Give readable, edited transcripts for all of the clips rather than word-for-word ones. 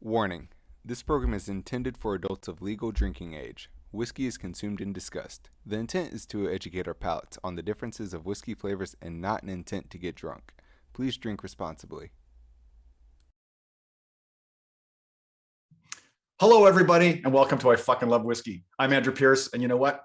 Warning: this program is intended for adults of legal drinking age. Whiskey is consumed and discussed. The intent is to educate our palates on the differences of whiskey flavors and not an intent to get drunk. Please drink responsibly. Hello, everybody, and welcome to I Fucking Love Whiskey. I'm Andrew Pierce, and you know what?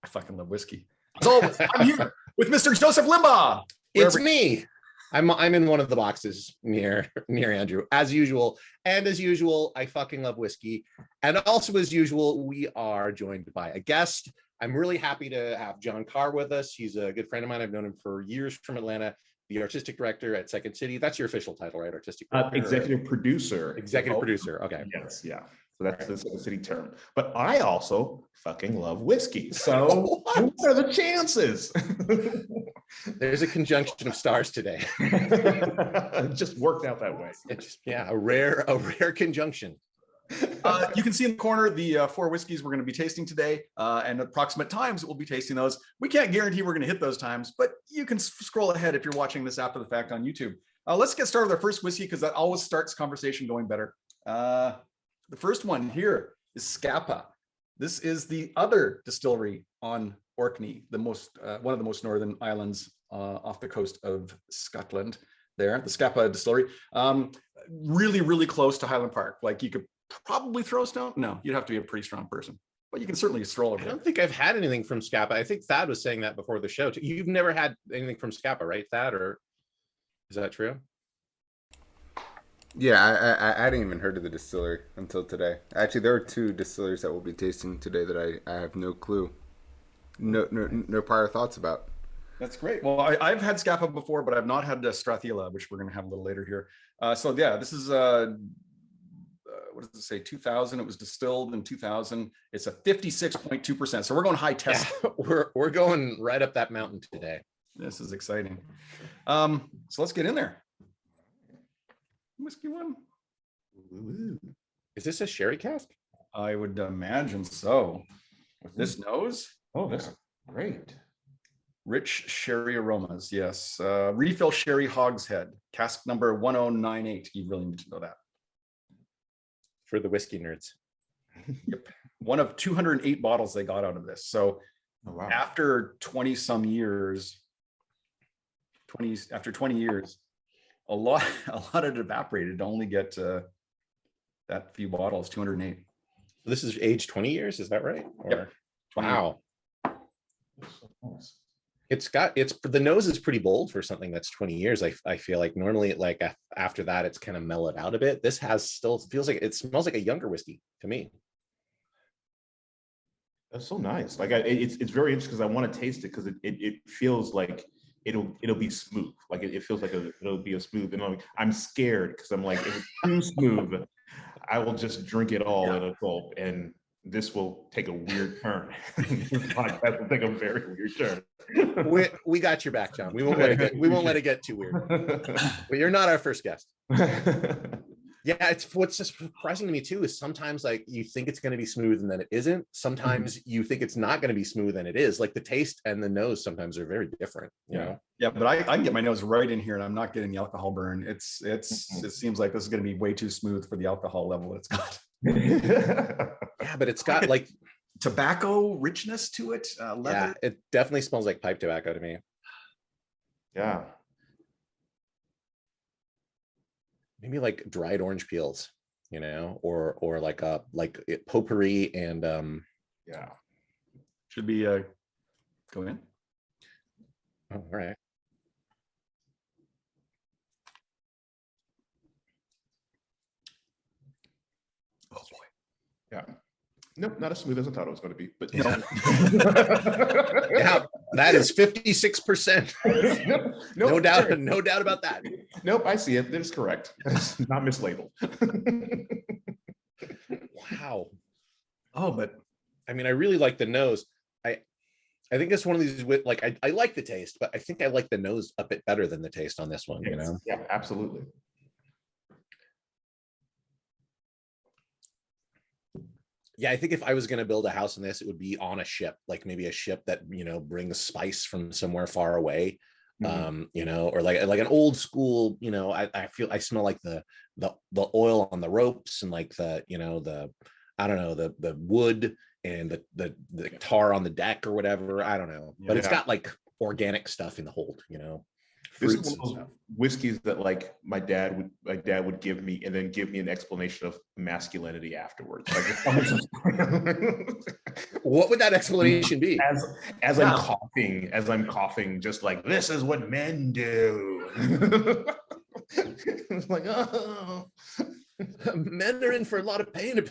I fucking love whiskey. As always, I'm here with Mr. Joseph Limbaugh. It's me. I'm in one of the boxes near Andrew, as usual. And as usual, I fucking love whiskey. And also, as usual, we are joined by a guest. I'm really happy to have Jon Carr with us. He's a good friend of mine. I've known him for years from Atlanta. The artistic director at Second City. That's your official title, right? Artistic director, executive producer. Executive producer. Okay. Yes. Yeah. So that's the Second City term. But I also fucking love whiskey. So what are the chances? There's a conjunction of stars today. It just worked out that way. It just, yeah, a rare conjunction. You can see in the corner the four whiskeys we're going to be tasting today and approximate times we'll be tasting those. We can't guarantee we're going to hit those times, but you can scroll ahead if you're watching this after the fact on YouTube. Let's get started with our first whiskey because that always starts conversation going better. The first one here is Scapa. This is the other distillery on Orkney, the one of the most northern islands off the coast of Scotland. There, the Scapa Distillery, really, really close to Highland Park. Like you could probably throw a stone. No, you'd have to be a pretty strong person, but you can certainly stroll over I there. don't think I've had anything from Scapa. I think Thad was saying that before the show. You've never had anything from Scapa, right, Thad? Or is that true? Yeah, I hadn't even heard of the distillery until today. Actually, there are two distilleries that we'll be tasting today that I have no clue, no prior thoughts about. That's great. Well, I've had Scapa before, but I've not had Strathisla, which we're going to have a little later here. So yeah, this is what does it say? 2000. It was distilled in 2000. It's a 56.2%. So we're going high test. Yeah, we're going right up that mountain today. This is exciting. So let's get in there. Whiskey one. Ooh. Is this a sherry cask? I would imagine so. With this nose. Oh, that's great. Rich sherry aromas. Yes. Refill sherry Hogshead. Cask number 1098. You really need to know that. For the whiskey nerds. Yep. One of 208 bottles they got out of this. So after 20 some years, after 20 years, a lot had evaporated to only get that few bottles, 208. This is age 20 years, is that right? Yep. Wow. The nose is pretty bold for something that's 20 years. I feel like normally like after that it's kind of mellowed out a bit. This still feels like it smells like a younger whiskey to me. That's so nice. Like it's very interesting because I want to taste it because it feels like it'll be smooth. Like it feels like it'll be a smooth. And I'm scared because I'm like, if it's too smooth, I will just drink it all in a gulp, and this will take a weird turn. This podcast will take a very weird turn. We got your back, John. We won't let it get too weird. But you're not our first guest. Yeah, it's what's just surprising to me too is sometimes like you think it's going to be smooth and then it isn't. Sometimes you think it's not going to be smooth and it is. Like the taste and the nose sometimes are very different. You know? Yeah, but I can get my nose right in here and I'm not getting the alcohol burn. It seems like this is going to be way too smooth for the alcohol level it's got. Yeah, but it's got like tobacco richness to it. Leather. Yeah, it definitely smells like pipe tobacco to me. Yeah. Maybe like dried orange peels, you know, or like potpourri and yeah. Should be go in. Oh, all right. Oh boy. Yeah. Nope, not as smooth as I thought it was going to be, but yeah, that is 56%. No doubt about that. Nope, I see it. That is correct. It's not mislabeled. Wow. Oh, but I mean, I really like the nose. I think it's one of these with like I like the taste, but I think I like the nose a bit better than the taste on this one. Yes. You know? Yeah, absolutely. Yeah, I think if I was going to build a house in this, it would be on a ship, like maybe a ship that, you know, brings spice from somewhere far away. You know, or like an old school, you know, I feel I smell like the oil on the ropes and like the, you know, the, I don't know, the wood and the tar on the deck or whatever. I don't know, but it's got like organic stuff in the hold, you know. This is one of those whiskeys that like my dad would give me and then give me an explanation of masculinity afterwards. Like, what would that explanation be? As I'm coughing, just like, this is what men do. It's like, oh, men are in for a lot of pain.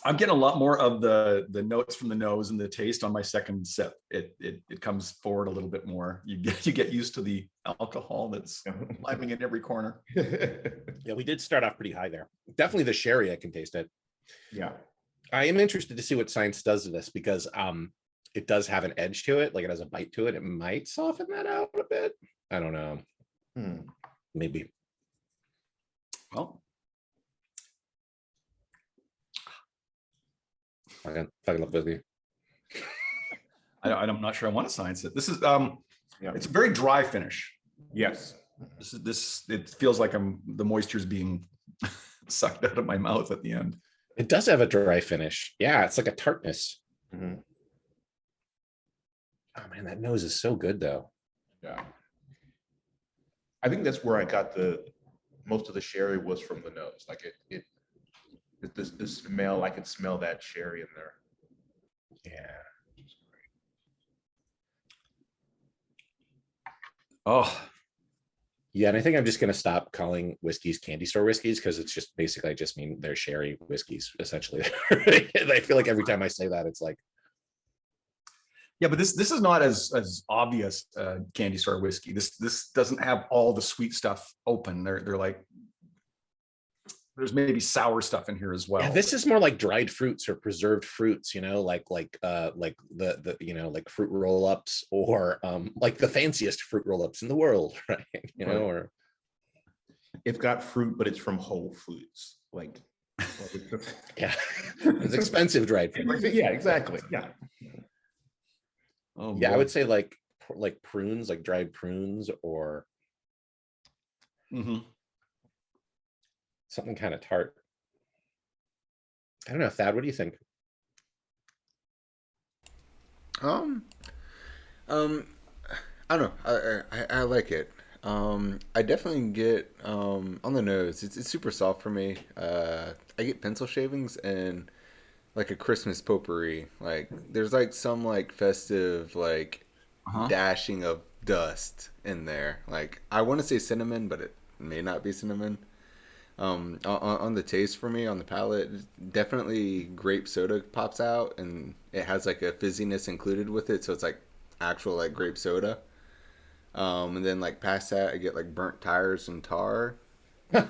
I'm getting a lot more of the notes from the nose and the taste on my second sip. It comes forward a little bit more. You get used to the alcohol that's living in every corner. Yeah, we did start off pretty high there. Definitely the sherry, I can taste it. Yeah, I am interested to see what science does to this because it does have an edge to it, like it has a bite to it. It might soften that out a bit. I don't know. Maybe. Well, I fucking love whiskey. I'm not sure I want to science it. This is it's a very dry finish. Yes. This it feels like the moisture's being sucked out of my mouth at the end. It does have a dry finish. Yeah, it's like a tartness. Mm-hmm. Oh man, that nose is so good though. Yeah. I think that's where I got most of the sherry was from the nose. Like the smell, I could smell that sherry in there. Yeah. Oh. Yeah, and I think I'm just gonna stop calling whiskeys candy store whiskeys because it's just basically I just mean they're sherry whiskeys, essentially. And I feel like every time I say that, it's like, yeah, but this is not as obvious candy store whiskey. This doesn't have all the sweet stuff open. They're like, there's maybe sour stuff in here as well. yeah, this is more like dried fruits or preserved fruits, you know, like the you know, like fruit roll-ups or like the fanciest fruit roll-ups in the world, right? You know, or it's got fruit, but it's from Whole Foods. Like yeah, it's expensive dried fruit. Yeah, exactly. Yeah. Oh, yeah, boy. I would say like prunes, like dried prunes or something kind of tart. I don't know, Thad, what do you think? I don't know. I like it. I definitely get on the nose. It's super soft for me. I get pencil shavings and like a Christmas potpourri. Like there's like some like festive like dashing of dust in there. Like I want to say cinnamon, but it may not be cinnamon. On the taste for me, on the palate, definitely grape soda pops out, and it has like a fizziness included with it, so it's like actual like grape soda. And then like past that, I get like burnt tires and tar. And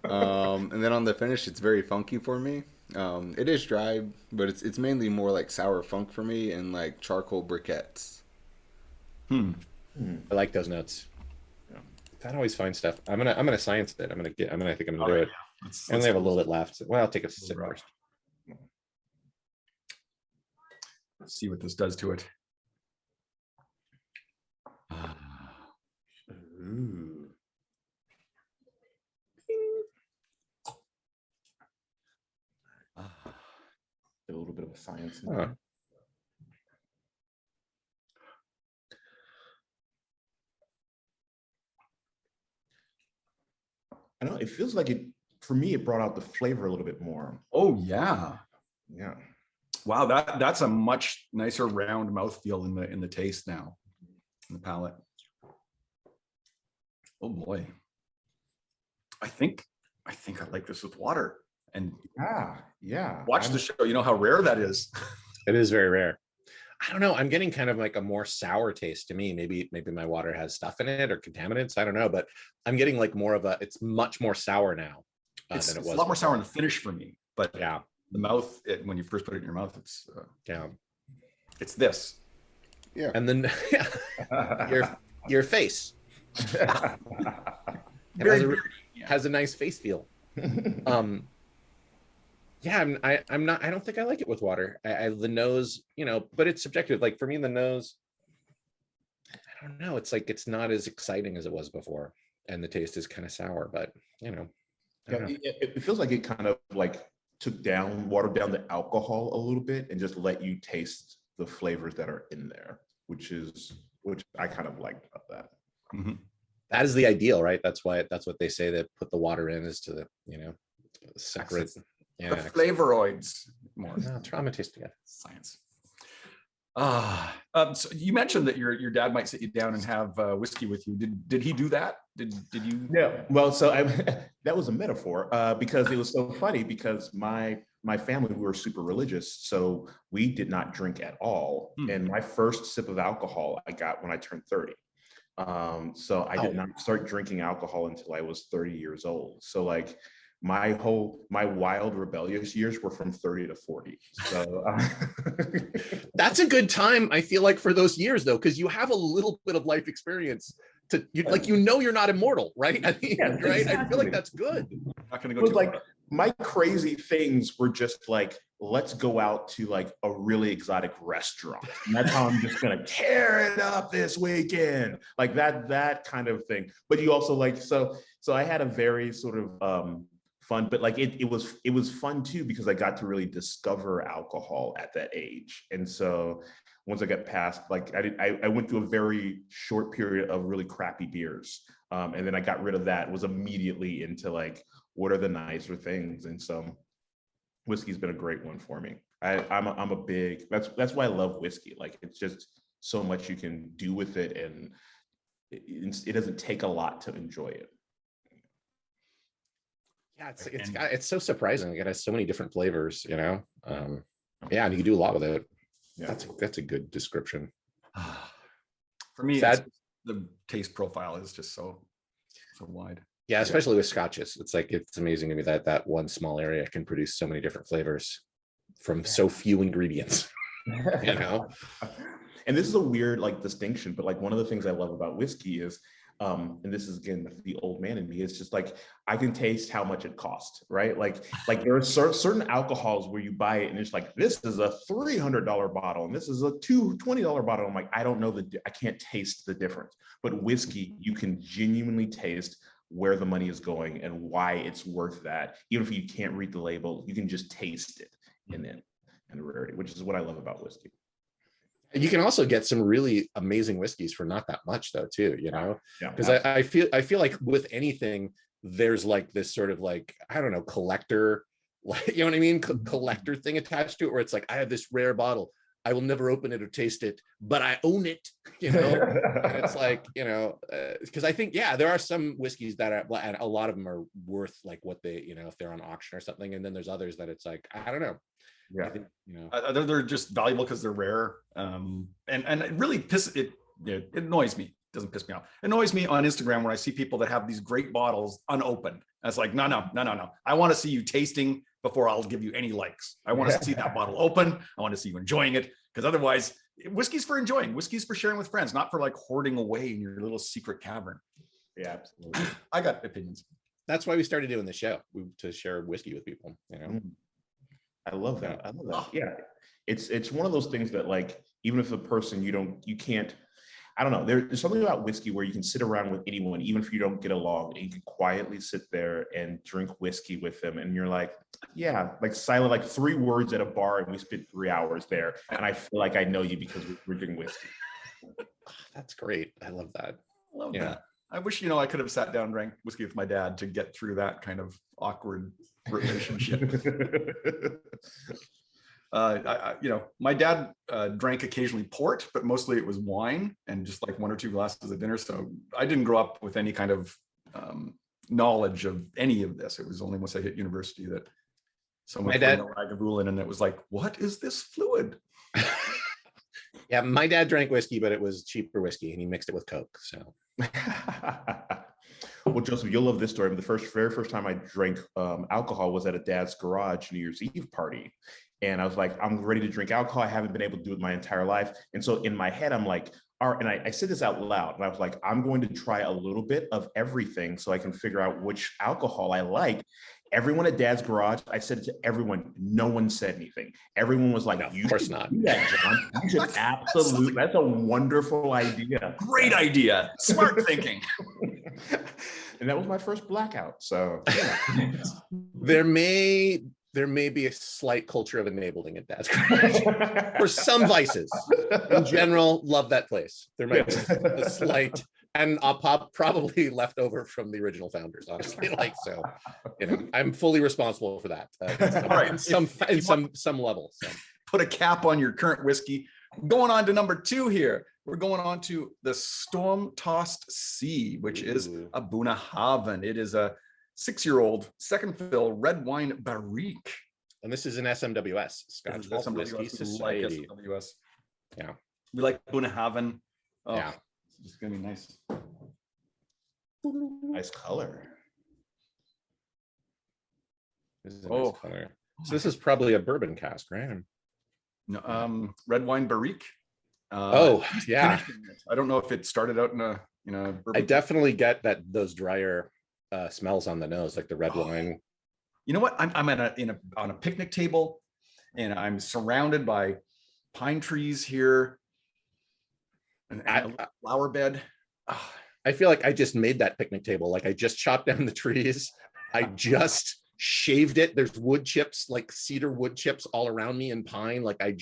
then on the finish, it's very funky for me. It is dry, but it's mainly more like sour funk for me and like charcoal briquettes. I like those notes. That always finds stuff. I'm gonna science it. I think I'm gonna do it. I only have a little bit left. Well, I'll take a sip first. Let's see what this does to it. Ooh. A little bit of a science in there. I know it feels like it for me. It brought out the flavor a little bit more. Oh yeah, yeah. Wow, that's a much nicer round mouthfeel in the taste now, in the palate. Oh boy, I think I like this with water. And yeah. Watch the show. You know how rare that is. It is very rare. I don't know. I'm getting kind of like a more sour taste to me. Maybe my water has stuff in it or contaminants. I don't know, but I'm getting like more of it's much more sour now than it was. It's a lot more sour in the finish for me. But yeah, the mouth, when you first put it in your mouth, it's it's this. Yeah, and then your face has a nice face feel. Yeah, I'm not. I don't think I like it with water. The nose, but it's subjective. Like for me, the nose, I don't know. It's like it's not as exciting as it was before, and the taste is kind of sour. But I Yeah, don't know. it feels like it kind of like watered down the alcohol a little bit and just let you taste the flavors that are in there, which I kind of like about that. Mhm. That is the ideal, right? That's what they say, that put the water in is to separate. The flavoroids more. No, try them and taste together. Science. So you mentioned that your dad might sit you down and have whiskey with you. Did he do that? Did you? Yeah. Well, so that was a metaphor because it was so funny because my family, we were super religious, so we did not drink at all. And my first sip of alcohol I got when I turned 30. So I did not start drinking alcohol until I was 30 years old. So like my wild rebellious years were from 30 to 40. So that's a good time, I feel like, for those years though, because you have a little bit of life experience you're not immortal, right? I mean, yeah, right? exactly. I feel like that's good. Not gonna go it was too like far. my crazy things were just like, let's go out to like a really exotic restaurant. And that's how I'm just gonna tear it up this weekend. Like that kind of thing. But you also like, so I had a very sort of fun, but like it was fun too, because I got to really discover alcohol at that age. And so once I got past, like I went through a very short period of really crappy beers. And then I got rid of that, was immediately into like, what are the nicer things? And so whiskey's been a great one for me. I'm a big, that's why I love whiskey. Like it's just so much you can do with it, and it doesn't take a lot to enjoy it. Yeah, it's so surprising. It has so many different flavors, yeah, and you can do a lot with it. Yeah. That's a good description. For me, the taste profile is just so wide. Yeah, especially with scotches. It's like, it's amazing to me that one small area can produce so many different flavors from so few ingredients. And this is a weird like distinction, but like one of the things I love about whiskey is and this is again the old man in me, it's just like I can taste how much it costs, right? Like there are certain alcohols where you buy it and it's like, this is a $300 bottle and this is a $20 bottle. I'm like, I don't know, I can't taste the difference. But whiskey, you can genuinely taste where the money is going and why it's worth that. Even if you can't read the label, you can just taste it and the rarity, which is what I love about whiskey. You can also get some really amazing whiskeys for not that much though, too, because I feel like with anything, there's like this sort of like, I don't know, collector, like, you know what I mean? Collector thing attached to it, where it's like, I have this rare bottle. I will never open it or taste it, but I own it, and it's like, because I think, there are some whiskeys that are, and a lot of them are worth like what they, if they're on auction or something. And then there's others that it's like, I don't know. Yeah, I think, they're just valuable because they're rare, and it really it annoys me. It doesn't piss me off. It annoys me on Instagram when I see people that have these great bottles unopened. And it's like, no. I want to see you tasting before I'll give you any likes. I want to see that bottle open. I want to see you enjoying it, because otherwise, whiskey's for enjoying. Whiskey's for sharing with friends, not for like hoarding away in your little secret cavern. Yeah, absolutely. I got opinions. That's why we started doing the show, to share whiskey with people. I love that. Yeah, it's one of those things that like, even if the person you can't, I don't know, there's something about whiskey where you can sit around with anyone, even if you don't get along, and you can quietly sit there and drink whiskey with them, and you're like, yeah, like silent, like 3 words at a bar, and we spent 3 hours there, and I feel like I know you because we're drinking whiskey. That's great. I love that. I love that. I wish, I could have sat down and drank whiskey with my dad to get through that kind of awkward relationship. My dad drank occasionally port, but mostly it was wine and just like 1 or 2 glasses at dinner. So I didn't grow up with any kind of knowledge of any of this. It was only once I hit university that someone put a Lagavulin, and it was like, what is this fluid? Yeah, my dad drank whiskey, but it was cheaper whiskey, and he mixed it with Coke. So. Well, Joseph, you'll love this story. The very first time I drank alcohol was at a dad's garage New Year's Eve party. And I was like, I'm ready to drink alcohol. I haven't been able to do it my entire life. And so in my head, I'm like, all right, and I said this out loud, and I was like, I'm going to try a little bit of everything so I can figure out which alcohol I like. everyone at Dad's Garage, I said it to everyone. No one said anything. Everyone was like, No, you of course should not. do that, John. You should absolutely. That's a wonderful idea. Great idea. Smart thinking. And that was my first blackout. So yeah. There may be a slight culture of enabling at Dad's Garage for some vices. In general, love that place. There might be a slight, and probably left over from the original founders, honestly. Like, so, you know, I'm fully responsible for that. In some level. So. Put a cap on your current whiskey. Going on to number 2 here. We're going on to the Storm-Tossed Sea, which is Abunahaven. It is a 6-year-old second fill red wine barrique. And this is an SMWS, Scotch Malt Whiskey Society. Like SMWS. Yeah. We like Bunnahabhain. Oh, yeah. It's going to be nice. Nice color. This is a nice color. So this is probably a bourbon cask, right? No, red wine barrique. Yeah. I don't know if it started out in a bourbon. I definitely get that those drier smells on the nose, like the red wine. You know what? I'm on a picnic table, and I'm surrounded by pine trees here, and a flower bed. I feel like I just made that picnic table. Like I just chopped down the trees. I just shaved it. There's wood chips, like cedar wood chips all around me, and pine. Like I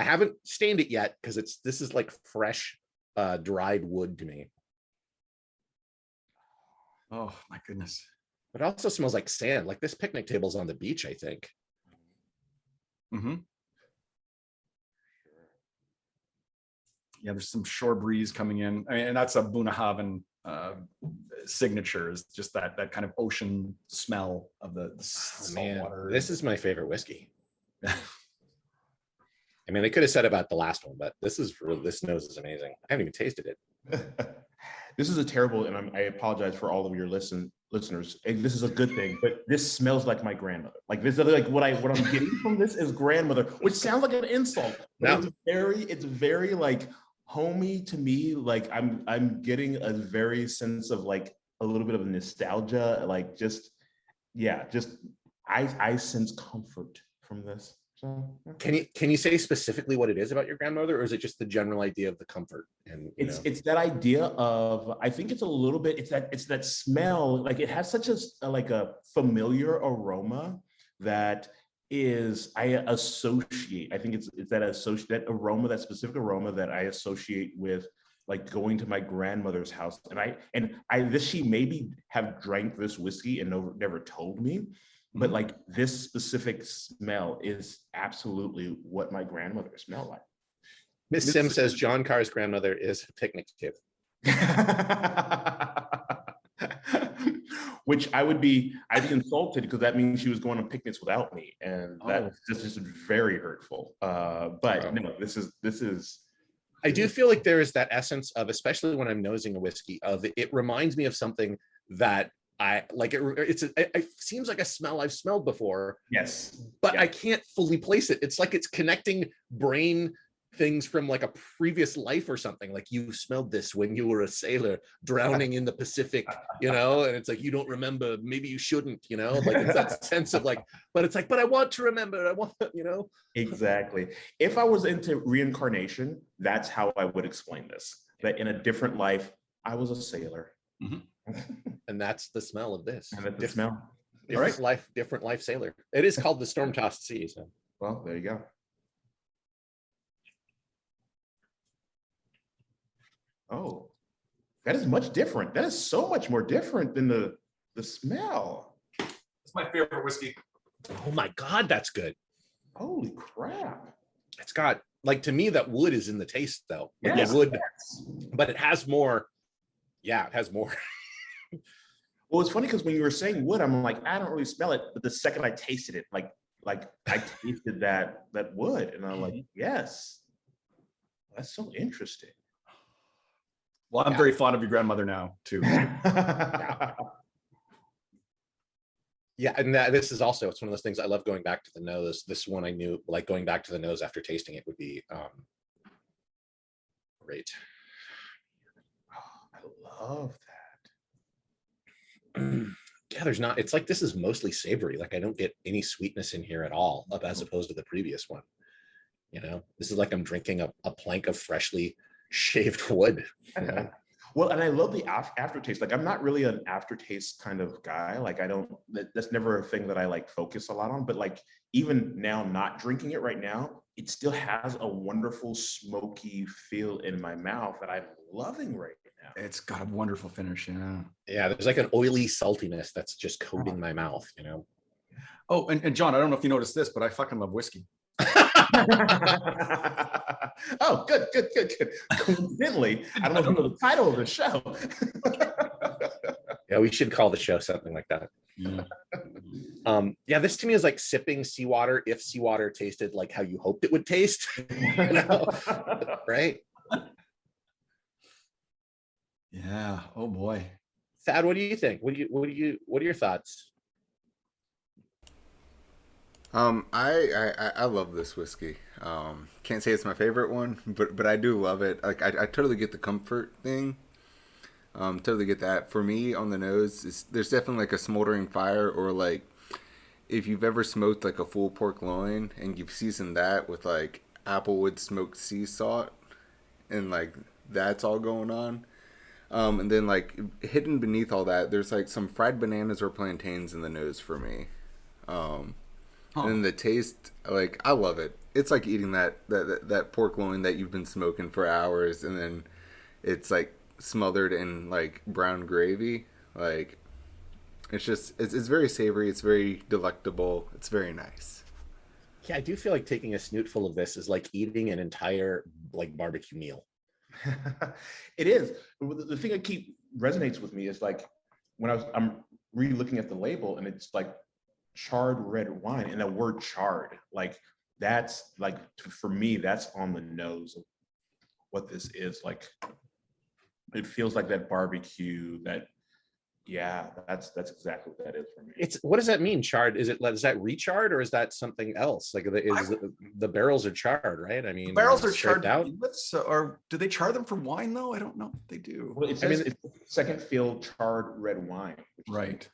haven't stained it yet because this is like fresh dried wood to me. Oh my goodness. It also smells like sand. Like this picnic table's on the beach, I think. Mm-hmm. Yeah, there's some shore breeze coming in. I mean, and that's a Abunahaven signature, is just that kind of ocean smell of the salt water. This is my favorite whiskey. I mean, they could have said about the last one, but this nose is amazing. I haven't even tasted it. This is a terrible, and I apologize for all of your listeners. And this is a good thing, but this smells like my grandmother. Like this, like what I'm getting from this is grandmother, which sounds like an insult. No. It's very like homey to me. Like I'm getting a very sense of like a little bit of nostalgia. Like I sense comfort from this. So, yeah. Can you say specifically what it is about your grandmother, or is it just the general idea of the comfort? And it's that idea of, I think it's a little bit, it's that smell. Like it has such a familiar aroma that is, I associate. I think it's that aroma, that specific aroma that I associate with like going to my grandmother's house. And she maybe have drank this whiskey and never told me. But like this specific smell is absolutely what my grandmother smelled like. Miss Sim says Jon Carr's grandmother is a picnic tip. Which I'd be insulted because that means she was going on picnics without me, and that's just very hurtful. But no, this is. I do feel like there is that essence of, especially when I'm nosing a whiskey, of it reminds me of something that I like. It seems like a smell I've smelled before. Yes, but I can't fully place it. It's like it's connecting brain things from like a previous life or something. Like you smelled this when you were a sailor drowning in the Pacific, and it's like you don't remember. Maybe you shouldn't, like it's that sense of like. But it's like, but I want to remember. I want, Exactly. If I was into reincarnation, that's how I would explain this. That in a different life, I was a sailor. Mm-hmm. And that's the smell of this. And that's the smell. Different life sailor. It is called the Storm-Tossed Sea. So. Well, there you go. Oh, that is much different. That is so much more different than the smell. It's my favorite whiskey. Oh my God, that's good. Holy crap. It's got, like, to me, that wood is in the taste though. Like yes, wood, yes. But it has more. Yeah, it has more. Well, it's funny because when you were saying wood, I'm like, I don't really smell it. But the second I tasted it, like I tasted that wood, and I'm like, yes, that's so interesting. Well, I'm very fond of your grandmother now too. Yeah, and this is also, it's one of those things I love going back to the nose. This one I knew, like going back to the nose after tasting it would be great. Oh, I love that. Yeah, there's not. It's like this is mostly savory. Like I don't get any sweetness in here at all, as opposed to the previous one. You know, this is like I'm drinking a plank of freshly shaved wood. You know? Well, and I love the aftertaste. Like I'm not really an aftertaste kind of guy. Like I don't. That's never a thing that I like focus a lot on. But like even now, not drinking it right now, it still has a wonderful smoky feel in my mouth that I'm loving right now. It's got a wonderful finish. Yeah. Yeah, there's like an oily saltiness that's just coating my mouth. You know. Oh, and John, I don't know if you noticed this, but I fucking love whiskey. Oh, good. Coincidentally, I don't know if you know the title of the show. Yeah, we should call the show something like that. Yeah, this to me is like sipping seawater if seawater tasted like how you hoped it would taste. You know? Right? Yeah. Oh boy. Thad, what do you think? What are your thoughts? I love this whiskey. Can't say it's my favorite one, but I do love it. Like I totally get the comfort thing. Totally get that. For me, on the nose, there's definitely like a smoldering fire, or like if you've ever smoked like a full pork loin and you've seasoned that with like applewood smoked sea salt, and like that's all going on. And then like hidden beneath all that, there's like some fried bananas or plantains in the nose for me. And then the taste, like I love it. It's like eating that pork loin that you've been smoking for hours, and then it's like smothered in like brown gravy. Like it's very savory. It's very delectable. It's very nice. Yeah, I do feel like taking a snootful of this is like eating an entire like barbecue meal. It is. The thing that resonates with me is like when I'm re-looking at the label, and it's like charred red wine, and the word charred, like that's like for me, that's on the nose of what this is. Like it feels like that barbecue, that that's exactly what that is for me. What does that mean, charred? Is that recharred, or is that something else? Like the barrels are charred, right? I mean, the barrels are charred out, or do they char them for wine though? I don't know if they do. Well, it says it's second fill charred red wine, right?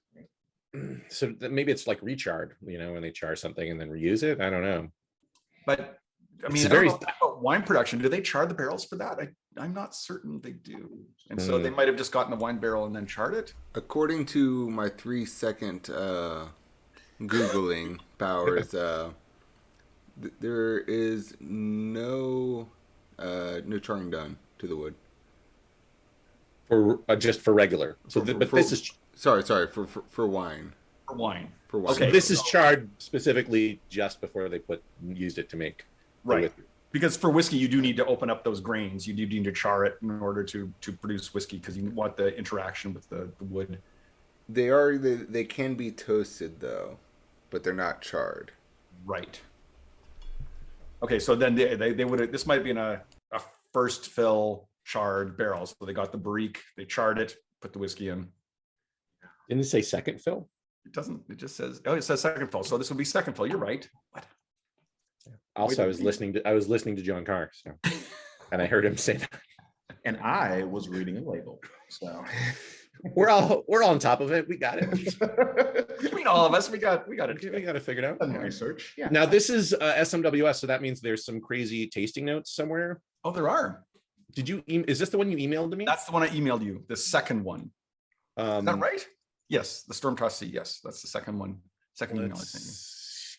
So maybe it's like recharred, you know, when they char something and then reuse it. I don't know. But I mean, I don't know about wine production. Do they char the barrels for that? I'm not certain they do. And so they might have just gotten the wine barrel and then charred it. According to my 3-second Googling powers, there is no charring done to the wood. For just for regular. So, this is sorry for wine. For wine. Okay. So this is charred specifically just before they used it to make. Right. Because for whiskey, you do need to open up those grains. You do need to char it in order to produce whiskey, because you want the interaction with the wood. They can be toasted though, but they're not charred. Right. Okay, so then they would, this might be in a first fill charred barrel. So they got the barrique, they charred it, put the whiskey in. Didn't it say second fill? It doesn't. It just says, it says second fill. So this would be second fill. You're right. What? Also, I was listening to Jon Carr, so, and I heard him say that. And I was reading a label. So we're all on top of it. We got it. Between all of us, we got it. We got it figured out. Research. Yeah. Now this is SMWS, so that means there's some crazy tasting notes somewhere. Oh, there are. Did you? Is this the one you emailed to me? That's the one I emailed you. The second one. Is that right? Yes, the Storm Trust Sea. Yes, that's the second one. Second email I sent you.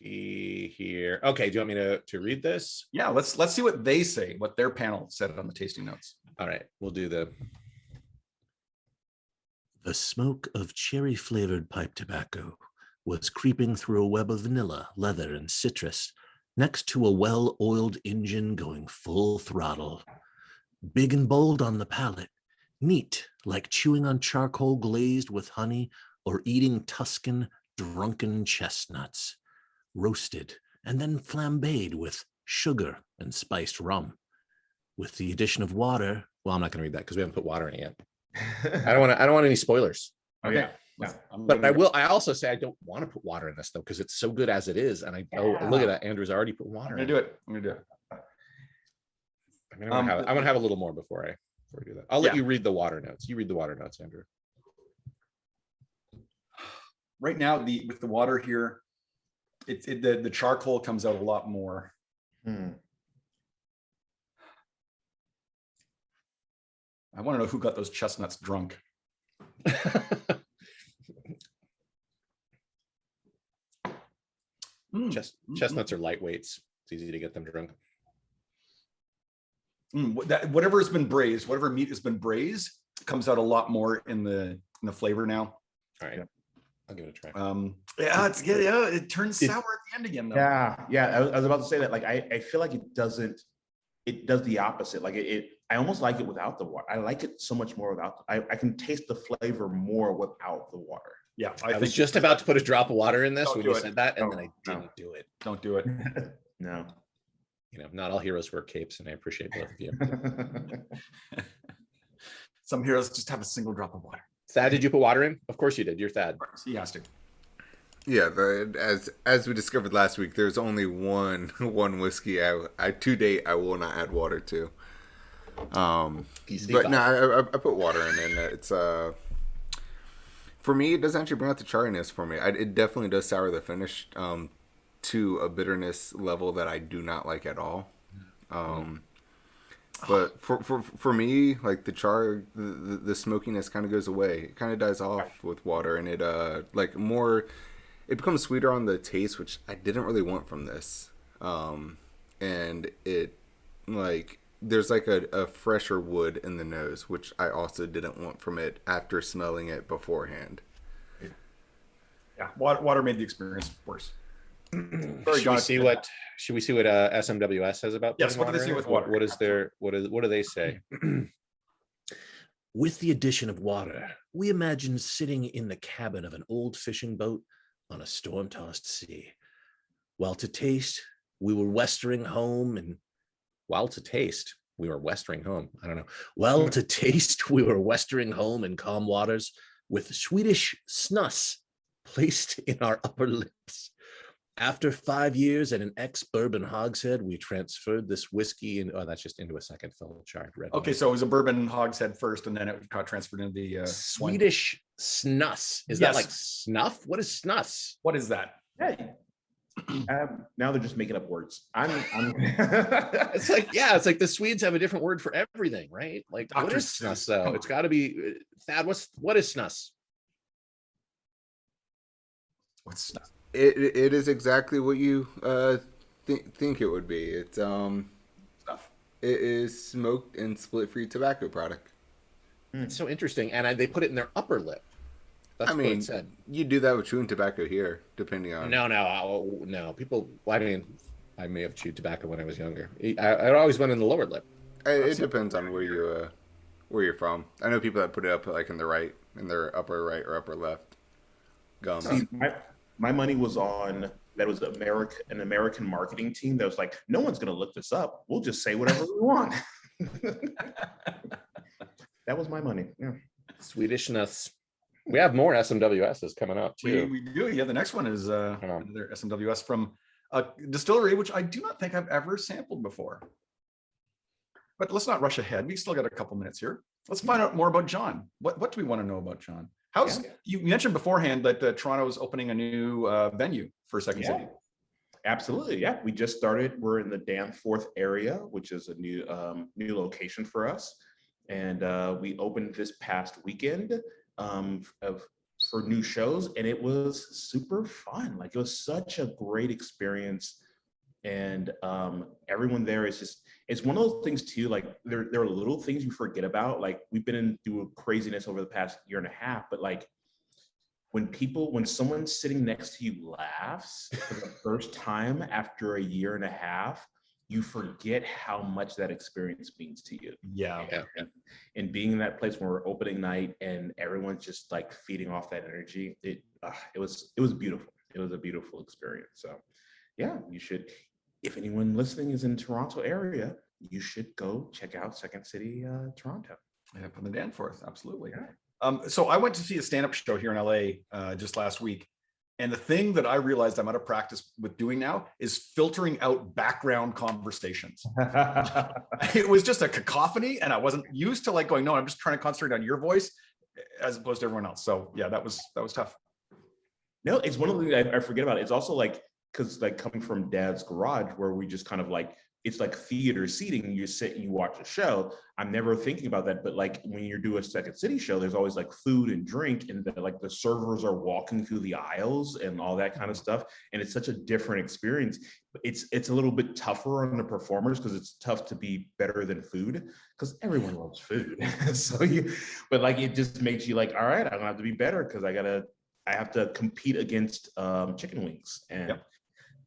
See here. Okay, do you want me to read this? Yeah, let's see what they say, what their panel said on the tasting notes. All right, we'll do the smoke of cherry-flavored pipe tobacco was creeping through a web of vanilla, leather, and citrus next to a well-oiled engine going full throttle. Big and bold on the palate, neat like chewing on charcoal glazed with honey or eating Tuscan drunken chestnuts. Roasted and then flambéed with sugar and spiced rum. With the addition of water, well, I'm not going to read that because we haven't put water in it yet. I don't want any spoilers. Okay. Yeah. But I will. I also say I don't want to put water in this though because it's so good as it is. And look at that. Andrew's already put water. I'm gonna do it. I'm gonna have a little more before I do that. I'll let you read the water notes. You read the water notes, Andrew. right now, with the water here, the charcoal comes out a lot more. Hmm. I want to know who got those chestnuts drunk. Chestnuts are lightweights. It's easy to get them drunk. Whatever has been braised, whatever meat has been braised, comes out a lot more in the flavor now. All right, I'll give it a try. It turns sour at the end again, though. Yeah. I was about to say that. Like, I feel like it does the opposite. Like I almost like it without the water. I like it so much more without. I can taste the flavor more without the water. Yeah, I was just about to put a drop of water in this when you said that, and then I didn't do it. Don't do it. No. You know, not all heroes wear capes, and I appreciate both of you. Some heroes just have a single drop of water. Thad, did you put water in? Of course you did. You're Thad. He has to. Yeah, as we discovered last week, there's only one whiskey to date I will not add water to. But no, I put water in, and it's for me, it doesn't actually bring out the charriness for me. It definitely does sour the finish to a bitterness level that I do not like at all. But for me, like the char, the smokiness kind of goes away. It kind of dies off with water, and it it becomes sweeter on the taste, which I didn't really want from this. And it there's like a fresher wood in the nose, which I also didn't want from it after smelling it beforehand. Yeah, water made the experience worse. Should we see what SMWS says about? Yes, what do they say with water? What do they say? With the addition of water, we imagine sitting in the cabin of an old fishing boat on a storm-tossed sea. While to taste, we were westering home and While to taste, we were westering home. I don't know. While to taste, we were westering home in calm waters with Swedish snus placed in our upper lips. After 5 years at an ex-bourbon hogshead, we transferred this whiskey into a second fill charred red. Okay, so it was a bourbon hogshead first, and then it got transferred into the Swedish snus. Is that like snuff? What is snus? What is that? Hey. Now they're just making up words. I'm It's like the Swedes have a different word for everything, right? Like, what is snus though? It's got to be Thad. What is snus? What's snus? It is exactly what you think it would be. It's Stuff. It is smoked and split free tobacco product. It's so interesting, and they put it in their upper lip. That's what it said. You do that with chewing tobacco here, depending on. No. People. I may have chewed tobacco when I was younger. I always went in the lower lip. It depends on where you're from. I know people that put it up like in their upper right or upper left gums. My money was on that was an American marketing team that was like, no one's gonna look this up. We'll just say whatever we want. That was my money. Yeah. Swedish nuts. We have more SMWSs coming up too. We do. Yeah, the next one is another SMWS from a distillery, which I do not think I've ever sampled before. But let's not rush ahead. We still got a couple minutes here. Let's find out more about Jon. What do we want to know about Jon? You mentioned beforehand that Toronto is opening a new venue for Second City. Absolutely. Yeah. We just started. We're in the Danforth area, which is a new location for us. And we opened this past weekend for new shows, and it was super fun. Like, it was such a great experience. And everyone there is it's one of those things too, like there are little things you forget about. Like, we've been through craziness over the past year and a half, but like when someone sitting next to you laughs for the first time after a year and a half, you forget how much that experience means to you. Yeah. And being in that place when we're opening night and everyone's just like feeding off that energy, it was beautiful. It was a beautiful experience. So yeah, you should, if anyone listening is in Toronto area, you should go check out Second City Toronto. Yeah, from the Danforth, absolutely. Yeah. So I went to see a stand-up show here in LA just last week. And the thing that I realized I'm out of practice with doing now is filtering out background conversations. It was just a cacophony, and I wasn't used to like going, no, I'm just trying to concentrate on your voice as opposed to everyone else. So yeah, that was tough. No, it's one of the things I forget about. It's also like, because like coming from Dad's garage where we just kind of like, it's like theater seating, you sit and you watch a show. I'm never thinking about that, but like when you do a Second City show, there's always like food and drink, and like the servers are walking through the aisles and all that kind of stuff, and it's such a different experience. It's a little bit tougher on the performers because it's tough to be better than food because everyone loves food. But like it just makes you like, all right, I'm gonna have to be better because I have to compete against chicken wings. And Yep.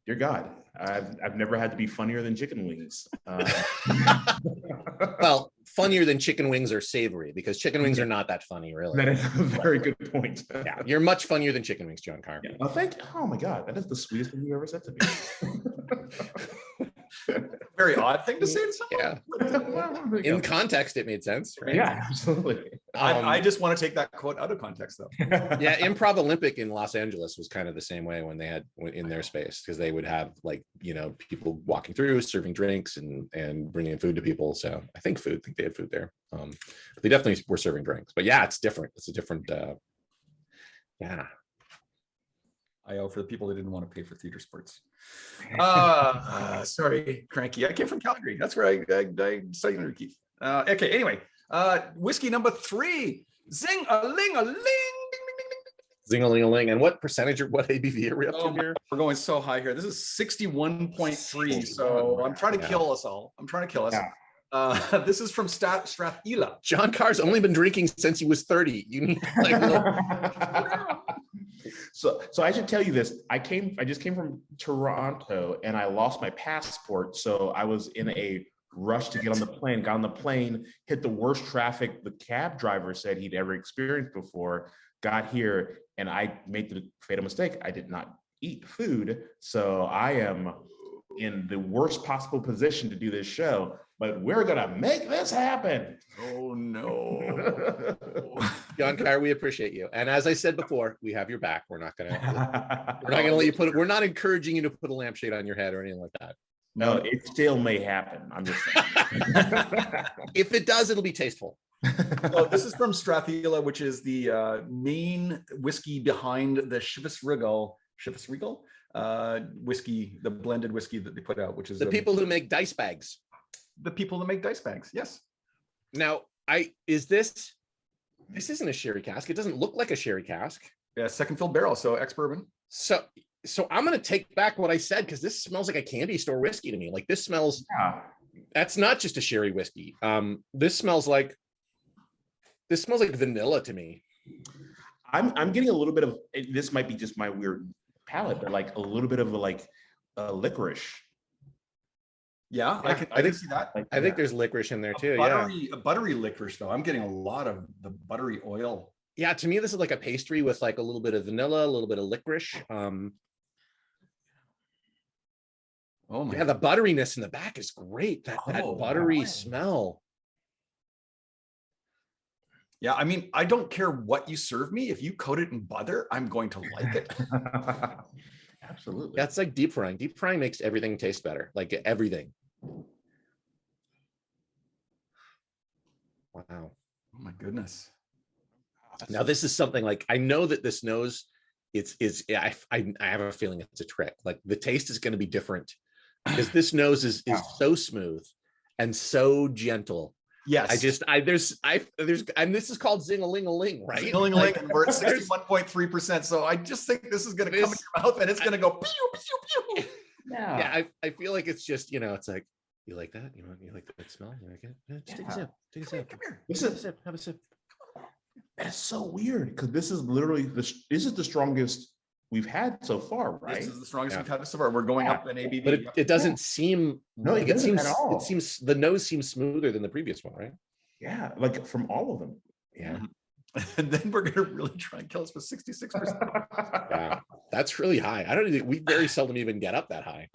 Dear God, I've never had to be funnier than chicken wings. Well, funnier than chicken wings or savory, because chicken wings are not that funny, really. That is a very good point. Yeah, you're much funnier than chicken wings, Jon Carr. Yeah. Well, oh my God, that is the sweetest thing you ever said to me. Very odd thing to say to someone. Yeah. In context, it made sense, right? Yeah, absolutely. I just want to take that quote out of context, though. Yeah, Improv Olympic in Los Angeles was kind of the same way when they had in their space, because they would have like, you know, people walking through, serving drinks and bringing food to people. So I think they had food there. But they definitely were serving drinks. But yeah, it's different. It's a different. Yeah. I owe for the people who didn't want to pay for theater sports. Sorry, cranky. I came from Calgary. That's where I studied under Keith. Okay, anyway. Whiskey number 3. Zingalingaling. Zingalingaling. And what percentage or what ABV are we up to here? We're going so high here. This is 61.3. So I'm trying to kill us all. I'm trying to kill us. Yeah. This is from Strathisla. Jon Carr's only been drinking since he was 30. You need like So I should tell you this. I just came from Toronto and I lost my passport. So I was in a rush to get on the plane, got on the plane, hit the worst traffic the cab driver said he'd ever experienced before, got here, and I made the fatal mistake. I did not eat food. So I am in the worst possible position to do this show, but we're going to make this happen. Oh, no. Jon Carr, we appreciate you. And as I said before, we have your back. We're not gonna let you we're not encouraging you to put a lampshade on your head or anything like that. No, it still may happen. I'm just saying. If it does, it'll be tasteful. So this is from Strathisla, which is the main whiskey behind the Chivas Regal whiskey, the blended whiskey that they put out, which is the people who make dice bags. The people that make dice bags, yes. Now, this isn't a sherry cask. It doesn't look like a sherry cask. Yeah, second filled barrel, so ex-bourbon. So I'm going to take back what I said, because this smells like a candy store whiskey to me. Like this smells, that's not just a sherry whiskey. This smells like vanilla to me. I'm getting a little bit of, this might be just my weird palate, but like a little bit of a licorice. Yeah, I can see that. I think there's licorice in there too. A buttery licorice, though. I'm getting a lot of the buttery oil. Yeah, to me, this is like a pastry with like a little bit of vanilla, a little bit of licorice. Oh my! Yeah, the butteriness in the back is great. That buttery smell. Yeah, I mean, I don't care what you serve me. If you coat it in butter, I'm going to like it. Absolutely. That's like deep frying. Deep frying makes everything taste better. Like everything. Wow. Oh my goodness. Now this is something like, I know that this nose, I have a feeling it's a trick. Like the taste is going to be different because this nose is so smooth and so gentle. Yes. And this is called Zingalingaling, right? Zingalingaling, and we're at 61.3%. So I just think this is going to come in your mouth and it's going to go pew, pew, pew. Yeah. I feel like it's just, it's like, you like that? You like that smell? You like it? Yeah, just take a sip. Take a sip. Come here. Have a sip. That's so weird because this is literally this is the strongest we've had so far, right? This is the strongest we've had so far. We're going up in ABV, but it doesn't seem. No, it doesn't at all. It seems the nose seems smoother than the previous one, right? Yeah, like from all of them. Yeah. And then we're gonna really try and kill us with 66%. Yeah, that's really high. I don't think we very seldom even get up that high.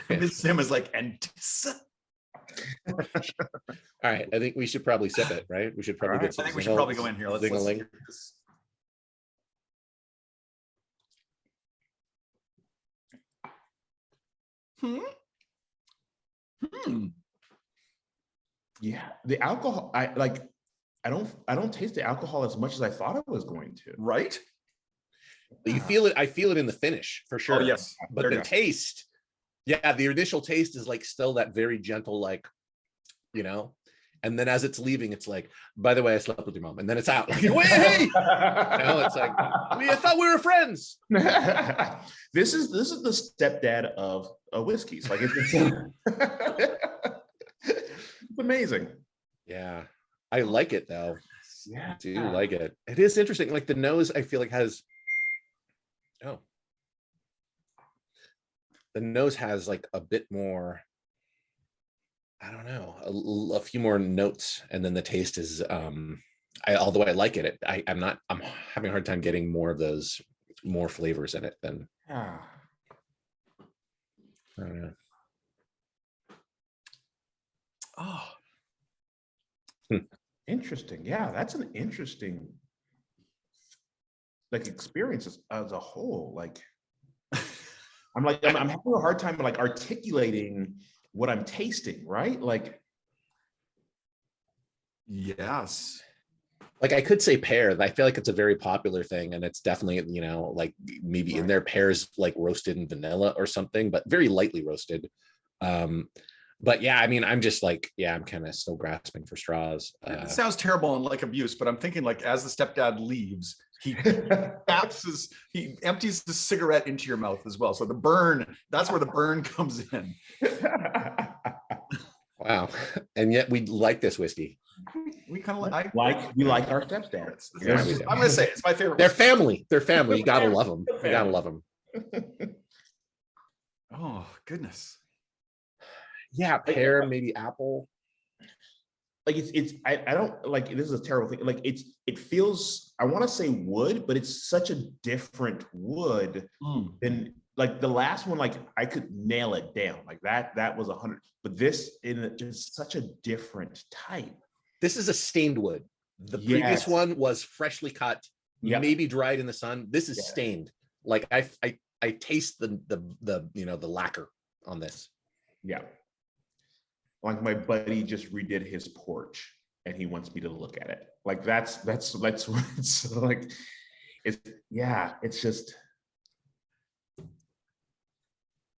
Miss Sim is like, and all right, I think we should probably sip it, right? We should probably get some. I think we should probably go in here. Let's Zingaling. Yeah, the alcohol. I don't taste the alcohol as much as I thought I was going to. Right? You feel it. I feel it in the finish for sure. Oh yes, But the taste, yeah, the initial taste is like still that very gentle, like, you know, and then as it's leaving, it's like, by the way, I slept with your mom, and then it's out. Like, wait, hey! You know, it's like, I thought we were friends. This is the stepdad of whiskeys. Like it's amazing. Yeah, I like it though. Yeah, I do like it. It is interesting. Like the nose, I feel like has. Oh, the nose has like a bit more, I don't know, a few more notes, and then the taste is although I like it, I'm having a hard time getting more of those more flavors in it than I don't know. Oh, interesting. Yeah, that's an interesting like experience as a whole. Like I'm having a hard time like articulating what I'm tasting, right? Like, yes. Like I could say pear. I feel like it's a very popular thing, and it's definitely, you know, like maybe in there pears like roasted in vanilla or something, but very lightly roasted. But yeah, I mean, I'm just like, yeah, I'm kind of still grasping for straws. It sounds terrible and like abuse, but I'm thinking like as the stepdad leaves, he empties the cigarette into your mouth as well. So the burn, that's where the burn comes in. Wow. And yet we like this whiskey. We kind of we like our stepdads. Yeah, I'm gonna say it's my favorite. They're family. They're family. You gotta love them. You gotta love them. Oh goodness. Yeah, pear, maybe apple. Like I don't like, this is a terrible thing. Like it feels, I want to say wood, but it's such a different wood than like the last one. Like I could nail it down. Like that was 100, but this is such a different type. This is a stained wood. The previous one was freshly cut, maybe dried in the sun. This is stained. Like I taste the you know, the lacquer on this. Yeah. Like my buddy just redid his porch and he wants me to look at it. Like that's what it's like. It's just.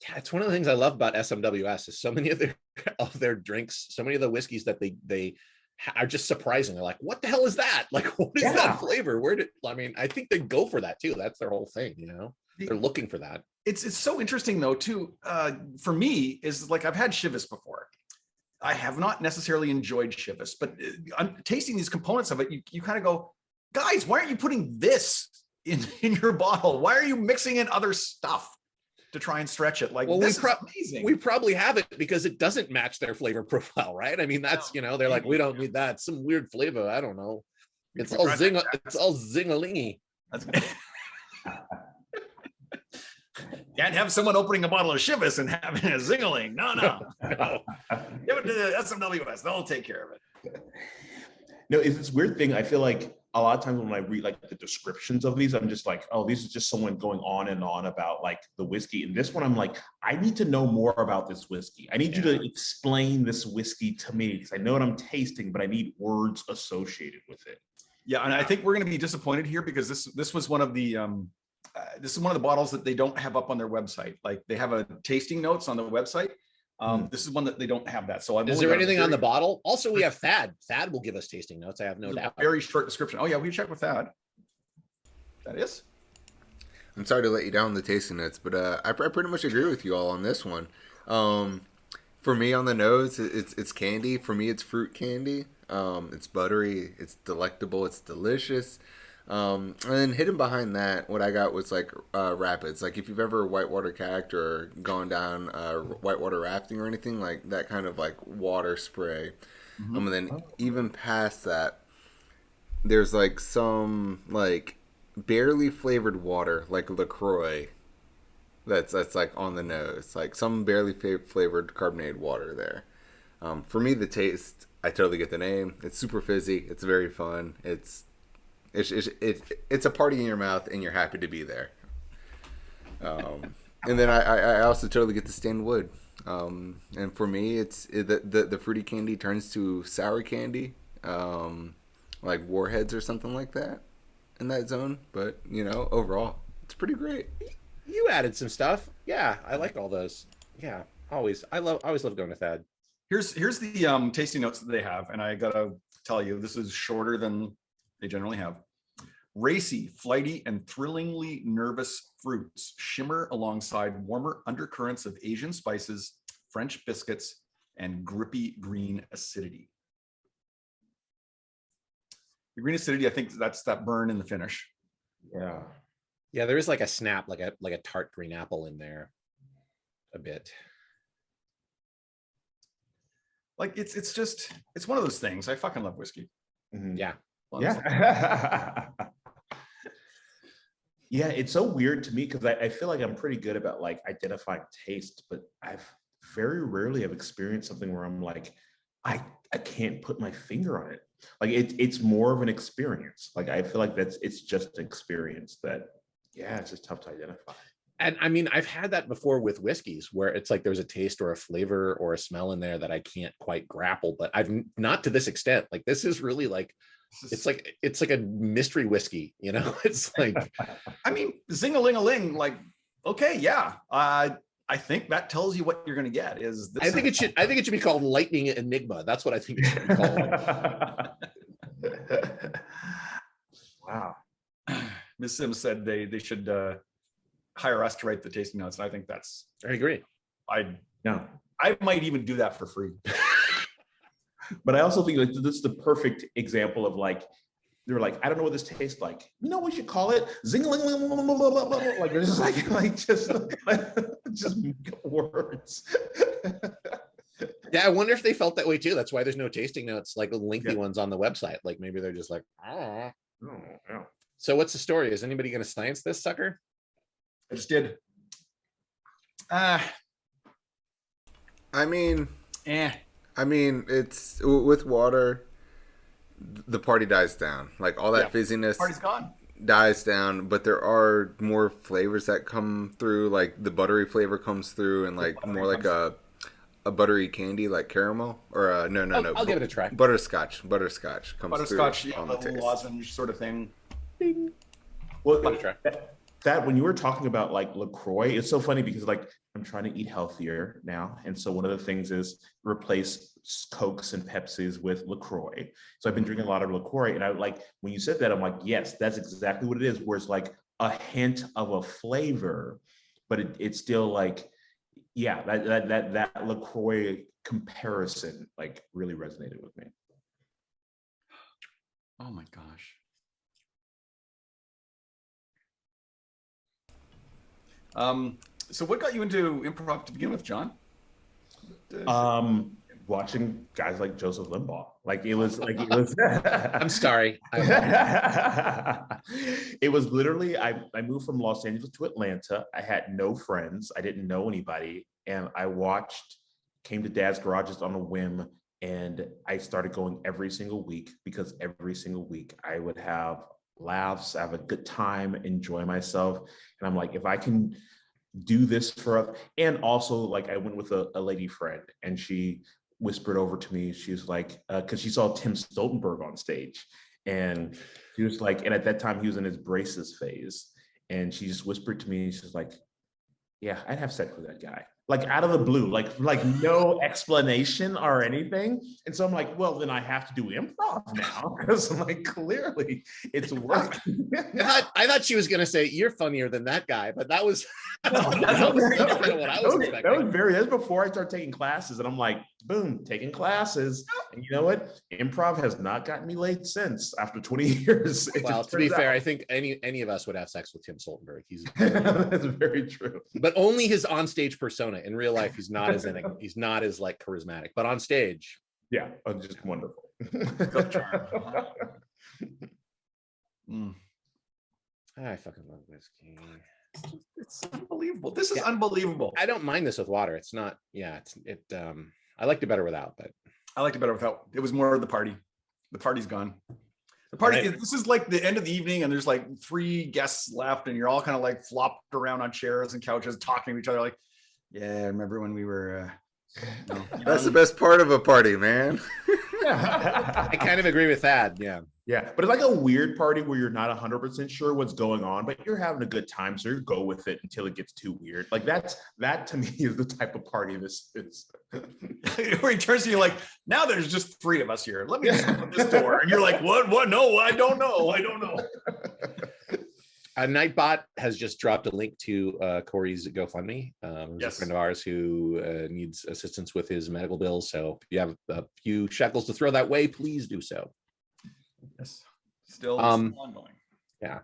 Yeah, it's one of the things I love about SMWS is so many of their drinks, so many of the whiskeys that they are just surprising. They're like, what the hell is that? Like, what is that flavor? I think they go for that too. That's their whole thing, you know? They're looking for that. It's so interesting though too. For me, is like I've had Chivas before. I have not necessarily enjoyed Chivas, but tasting these components of it, you kind of go, guys, why aren't you putting this in your bottle? Why are you mixing in other stuff to try and stretch it? Like, well, this is amazing. We probably have it because it doesn't match their flavor profile, right? I mean, that's, you know, they're like, we don't need that. Some weird flavor. I don't know. It's all zingalingy. That's Can't have someone opening a bottle of Chivas and having a Zingaling. No. Give it to the SMWS. They'll take care of it. No, it's this weird thing. I feel like a lot of times when I read like the descriptions of these, I'm just like, oh, this is just someone going on and on about like the whiskey. And this one, I'm like, I need to know more about this whiskey. I need you to explain this whiskey to me because I know what I'm tasting, but I need words associated with it. Yeah, and I think we're going to be disappointed here because this was one of the this is one of the bottles that they don't have up on their website. Like they have a tasting notes on the website. This is one that they don't have that. So is there anything on the bottle? Also, we have Thad. Thad will give us tasting notes. I have no doubt. Very short description. Oh yeah, we check with Thad. That is. I'm sorry to let you down on the tasting notes, but I pretty much agree with you all on this one. For me, on the nose, it's candy. For me, it's fruit candy. It's buttery. It's delectable. It's delicious. And then hidden behind that, what I got was like rapids. Like if you've ever whitewater kayaked or gone down whitewater rafting or anything, like that kind of like water spray. And then even past that, there's like some like barely flavored water, like LaCroix. That's like on the nose, like some barely flavored carbonated water there. For me, the taste, I totally get the name. It's super fizzy. It's very fun. It's a party in your mouth, and you're happy to be there. And then I also totally get the stained wood. And for me, the fruity candy turns to sour candy, like Warheads or something like that in that zone. But you know, overall, It's pretty great. You added some stuff. Yeah, I like all those. Yeah, always. Always love going to Thad. Here's the tasting notes that they have, and I gotta tell you, this is shorter than they generally have. Racy, flighty, and thrillingly nervous fruits shimmer alongside warmer undercurrents of Asian spices, French biscuits, and grippy green acidity. The green acidity, I think that's that burn in the finish. Yeah. Yeah, there is like a snap, like a tart green apple in there, a bit. Like it's one of those things. I fucking love whiskey. Mhm. Yeah. Yeah. Yeah, it's so weird to me because I feel like I'm pretty good about like identifying taste, but I've very rarely have experienced something where I'm like, I can't put my finger on it. Like it's more of an experience. Like I feel like it's just an experience that, yeah, it's just tough to identify. And I mean, I've had that before with whiskeys where it's like there's a taste or a flavor or a smell in there that I can't quite grapple, but I've not to this extent. Like this is really like, it's like a mystery whiskey, you know? It's like, I mean, Zingalingaling, like, okay, yeah. I think that tells you what you're gonna get is this. I think it should be called Lightning Enigma. That's what I think it should be called. Wow. Ms. Sims said they should hire us to write the tasting notes, and I think that's. I agree. I might even do that for free. But I also think like this is the perfect example of like they're like, I don't know what this tastes like. You know what we should call it? Zingalingaling. Like there's just words. Yeah, I wonder if they felt that way too. That's why there's no tasting notes, like lengthy ones on the website. Like maybe they're just like, oh. Yeah. So what's the story? Is anybody going to science this sucker? I just did. I mean, it's with water, the party dies down. Like all that fizziness Party's gone. dies down, but there are more flavors that come through. Like the buttery flavor comes through, and like more like a buttery candy, like caramel, or no. I'll give it a try. Butterscotch comes Butterscotch, through. yeah, On the the taste. lozenge sort of thing. Bing. Well, Let it try. that when you were talking about like LaCroix, it's so funny because like I'm trying to eat healthier now. And so one of the things is replace Cokes and Pepsis with LaCroix. So I've been drinking a lot of LaCroix. And I like, when you said that, I'm like, yes, that's exactly what it is. Where it's like a hint of a flavor, but it's still like, yeah, that LaCroix comparison like really resonated with me. Oh my gosh. So what got you into improv to begin with, John? Watching guys like Joseph Limbaugh, I'm sorry. It was literally, I moved from Los Angeles to Atlanta. I had no friends. I didn't know anybody. And I came to Dad's Garages on a whim. And I started going every single week because every single week I would have laughs, have a good time, enjoy myself. And I'm like, if I can do this and also like I went with a lady friend and she whispered over to me, she was like, because she saw Tim Stoltenberg on stage and she was like, and at that time he was in his braces phase. And she just whispered to me, she's like, yeah, I'd have sex with that guy. Like out of the blue, like no explanation or anything. And so I'm like, well, then I have to do improv now because I'm like, clearly it's working. I thought she was going to say, you're funnier than that guy, but that was what I was expecting. That's before I started taking classes. And I'm like, boom, taking classes. And you know what? Improv has not gotten me laid since after 20 years. Well, to be fair, I think any of us would have sex with Tim Stoltenberg. He's that's very true. But only his onstage persona. In real life, he's not as like charismatic, but on stage, yeah, just wonderful. I fucking love whiskey. It's unbelievable. This is unbelievable. I don't mind this with water. It's not. Yeah, I liked it better without, but I liked it better without. It was more of the party. The party's gone. The party. This is like the end of the evening, and there's like 3 guests left, and you're all kind of like flopped around on chairs and couches, talking to each other. Like, yeah, I remember when we were. That's the best part of a party, man. I kind of agree with that. Yeah. Yeah, but it's like a weird party where you're not 100% sure what's going on, but you're having a good time, so you go with it until it gets too weird. Like that to me is the type of party this is. Where he turns to you like, now there's just 3 of us here. Let me just open this door. And you're like, what? No, I don't know. Nightbot has just dropped a link to Corey's GoFundMe. He's Yes. a friend of ours who needs assistance with his medical bills. So if you have a few shekels to throw that way, please do so. Yes. Still ongoing. Yeah.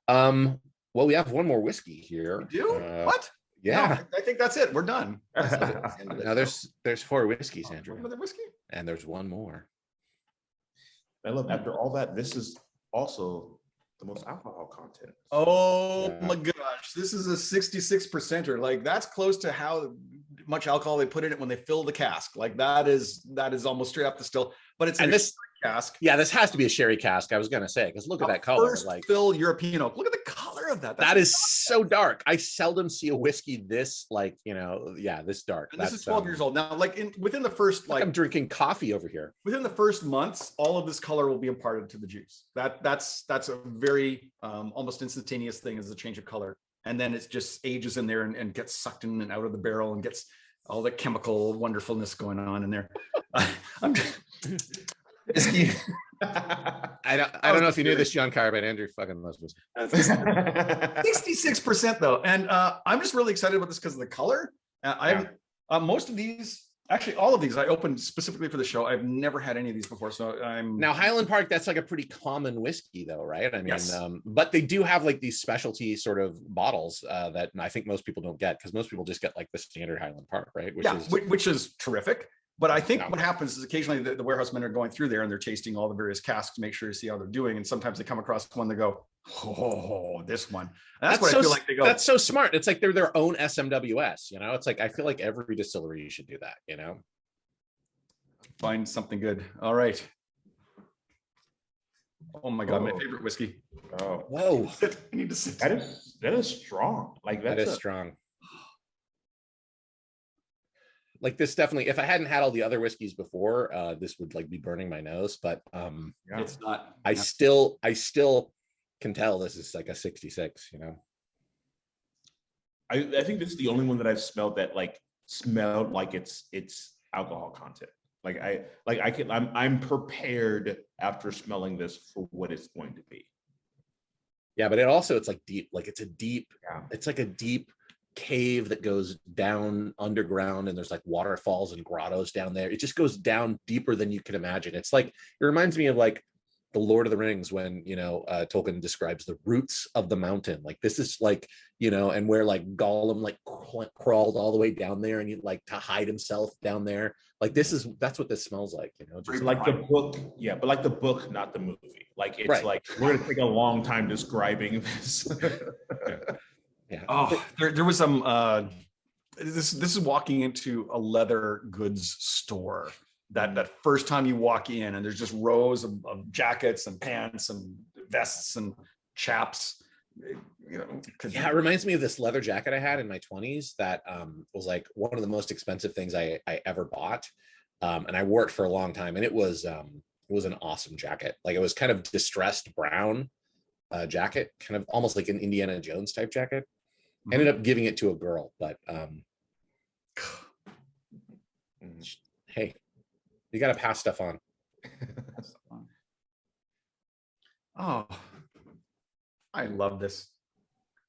Well, we have one more whiskey here. We do? What? Yeah. No, I think that's it. We're done. Now there's 4 whiskeys, Andrew. Another whiskey? And there's one more. I love after all that, this is also the most alcohol content. Oh Yeah. my gosh. This is a 66%er. Like that's close to how much alcohol they put in it when they fill the cask. Like that is almost straight up the still. But it's And this cask. Yeah, this has to be a sherry cask. I was gonna say, because look at that color. First Like fill European oak. Look at the color of that. that is so dark. I seldom see a whiskey this this dark. And this is 12 years old. Now, like within the first I'm drinking coffee over here. within the first months, all of this color will be imparted to the juice. That's a very almost instantaneous thing as a change of color. And then it just ages in there and gets sucked in and out of the barrel and gets all the chemical wonderfulness going on in there. I'm whiskey. I don't know if you knew this, Jon Carr, but Andrew fucking loves whiskey. 66% though. And I'm just really excited about this because of the color. Most of these, actually all of these I opened specifically for the show. I've never had any of these before. So I'm Now Highland Park, that's like a pretty common whiskey though, right? I mean, Yes. But they do have like these specialty sort of bottles that I think most people don't get, because most people just get like the standard Highland Park, right? which is terrific. But I think Yeah. what happens is occasionally the warehouse men are going through there and they're tasting all the various casks to make sure to see how they're doing. And sometimes they come across one, they go, oh, this one. And that's what I feel like they go. That's so smart. It's like they're their own SMWS, you know? It's like, I feel like every distillery should do that, you know? Find something good. All right. Oh my God, my Oh. favorite whiskey. Oh, Whoa. I need to sit. that is strong. Like That that's is strong. Like this definitely, if I hadn't had all the other whiskeys before, this would like be burning my nose. But yeah. It's not. I still can tell this is like a 66, you know. I think this is the only one that I've smelled that smelled like it's alcohol content. I'm prepared after smelling this for what it's going to be. Yeah, but it's like deep, like it's Yeah. it's like a deep cave that goes down underground, and there's like waterfalls and grottos down there. It just goes down deeper than you can imagine. It's like, it reminds me of like the Lord of the Rings when, Tolkien describes the roots of the mountain. Like this is like, and where like Gollum like crawled all the way down there and he like to hide himself down there. Like that's what this smells like, just Like the book, yeah, but like the book, not the movie. Like it's Right. like we're gonna take a long time describing this. yeah. Oh, there was some. This is walking into a leather goods store. That first time you walk in, and there's just rows of jackets and pants and vests and chaps. Yeah, it reminds me of this leather jacket I had in my 20s that was like one of the most expensive things I ever bought. And I wore it for a long time, and it was an awesome jacket. Like it was kind of distressed brown jacket, kind of almost like an Indiana Jones type jacket. Ended up giving it to a girl, but hey, you got to pass stuff on. Oh, I love this.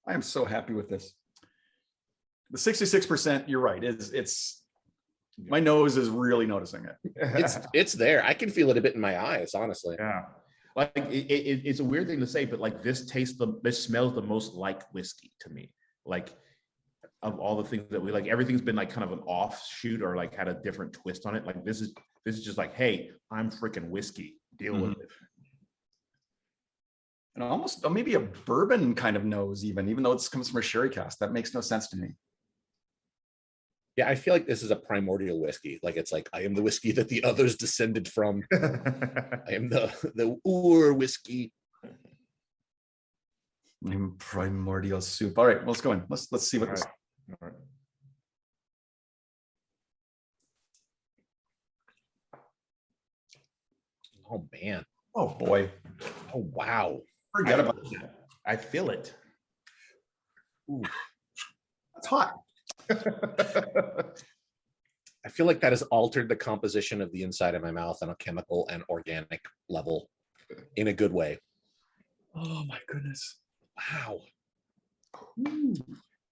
I am so happy with this. The 66%, you're right. It's my nose is really noticing it. It's there. I can feel it a bit in my eyes, honestly. Yeah. Like it's a weird thing to say, but like this smells the most like whiskey to me. Like of all the things that we like, everything's been like kind of an offshoot or like had a different twist on it. Like this is just like, hey, I'm freaking whiskey. Deal with it. And almost maybe a bourbon kind of nose, even though it comes from a sherry cask. That makes no sense to me. Yeah, I feel like this is a primordial whiskey. Like it's like, I am the whiskey that the others descended from. I am the Ur whiskey. Primordial soup. All right, well, let's go in. Let's see what this. All right. Oh man. Oh boy. Oh, wow. Forget about it. I feel it. Ooh. It's hot. I feel like that has altered the composition of the inside of my mouth on a chemical and organic level in a good way. Oh my goodness. Wow. Ooh.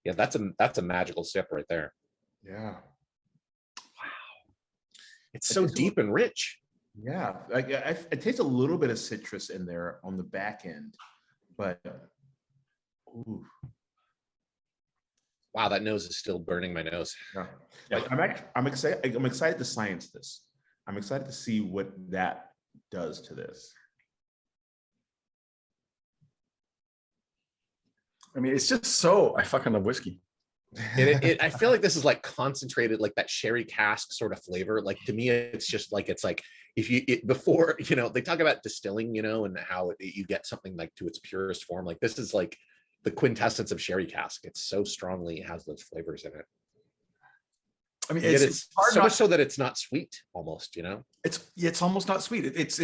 Yeah, that's a magical sip right there. Yeah. It's so deep and rich. Yeah, I taste a little bit of citrus in there on the back end, but ooh. Wow, that nose is still burning my nose. Yeah. Like, I'm excited. I'm excited to science this. I'm excited to see what that does to this. I mean, it's just so, I fucking love whiskey. I feel like this is like concentrated, like that sherry cask sort of flavor. Like to me, it's just like, it's like if you before, you know, they talk about distilling, you know, and how you get something like to its purest form. Like this is like the quintessence of sherry cask. It's so strongly has those flavors in it. I mean, it's so much so that it's not sweet almost, you know. It's almost not sweet. It's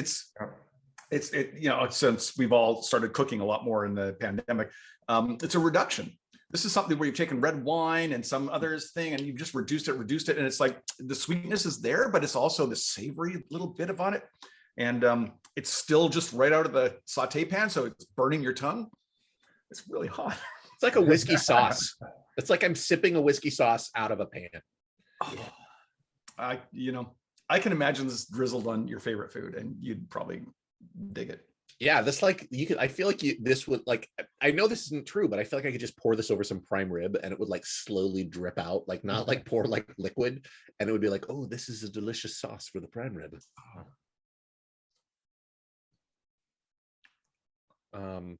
you know, since we've all started cooking a lot more in the pandemic, it's a reduction. This is something where you've taken red wine and some others thing, and you've just reduced it, and it's like the sweetness is there, but it's also the savory little bit of on it, and it's still just right out of the saute pan, so it's burning your tongue. It's really hot. It's like a whiskey sauce. It's like I'm sipping a whiskey sauce out of a pan. Oh, you know, I can imagine this drizzled on your favorite food, and you'd probably dig it. Yeah, this like you could. I feel like this would like. I know this isn't true, but I feel like I could just pour this over some prime rib, and it would like slowly drip out, like not like pour like liquid, and it would be like, oh, this is a delicious sauce for the prime rib. And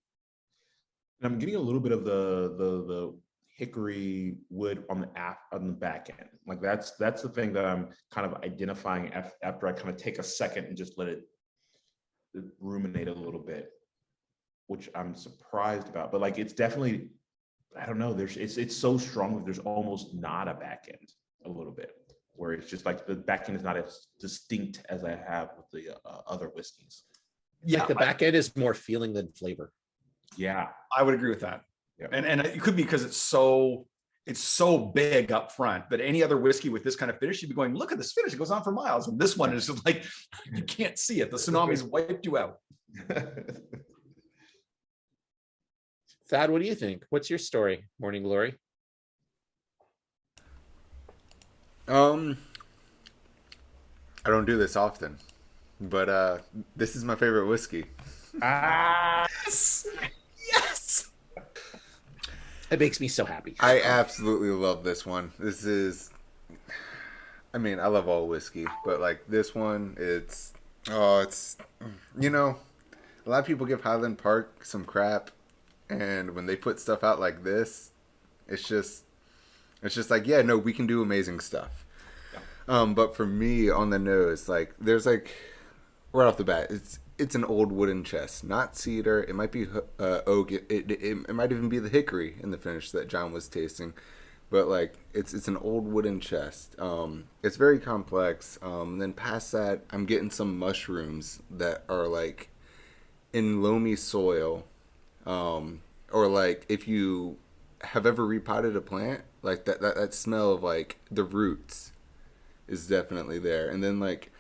I'm getting a little bit of the hickory wood on the back end. Like that's the thing that I'm kind of identifying after I kind of take a second and just let it ruminate a little bit, which I'm surprised about. But like it's definitely, I don't know, it's so strong that there's almost not a back end a little bit, where it's just like the back end is not as distinct as I have with the other whiskeys. Yeah, like the back end is more feeling than flavor. Yeah, I would agree with that. Yeah. And it could be because it's so big up front, but any other whiskey with this kind of finish, you'd be going, look at this finish, it goes on for miles. And this one is just like, you can't see it. The tsunami's wiped you out. Thad, what do you think? What's your story, Morning Glory? I don't do this often, but this is my favorite whiskey. Yes. Yes. It makes me so happy. I absolutely love this one. This is, I mean, I love all whiskey, but like this one, it's, you know, a lot of people give Highland Park some crap, and when they put stuff out like this, it's just like, yeah, no, we can do amazing stuff. But for me, on the nose, like, there's like, right off the bat, it's an old wooden chest, not cedar. It might be oak. It might even be the hickory in the finish that John was tasting, but like it's an old wooden chest. It's very complex. Then past that, I'm getting some mushrooms that are like in loamy soil, or like if you have ever repotted a plant, like that smell of like the roots is definitely there. And then like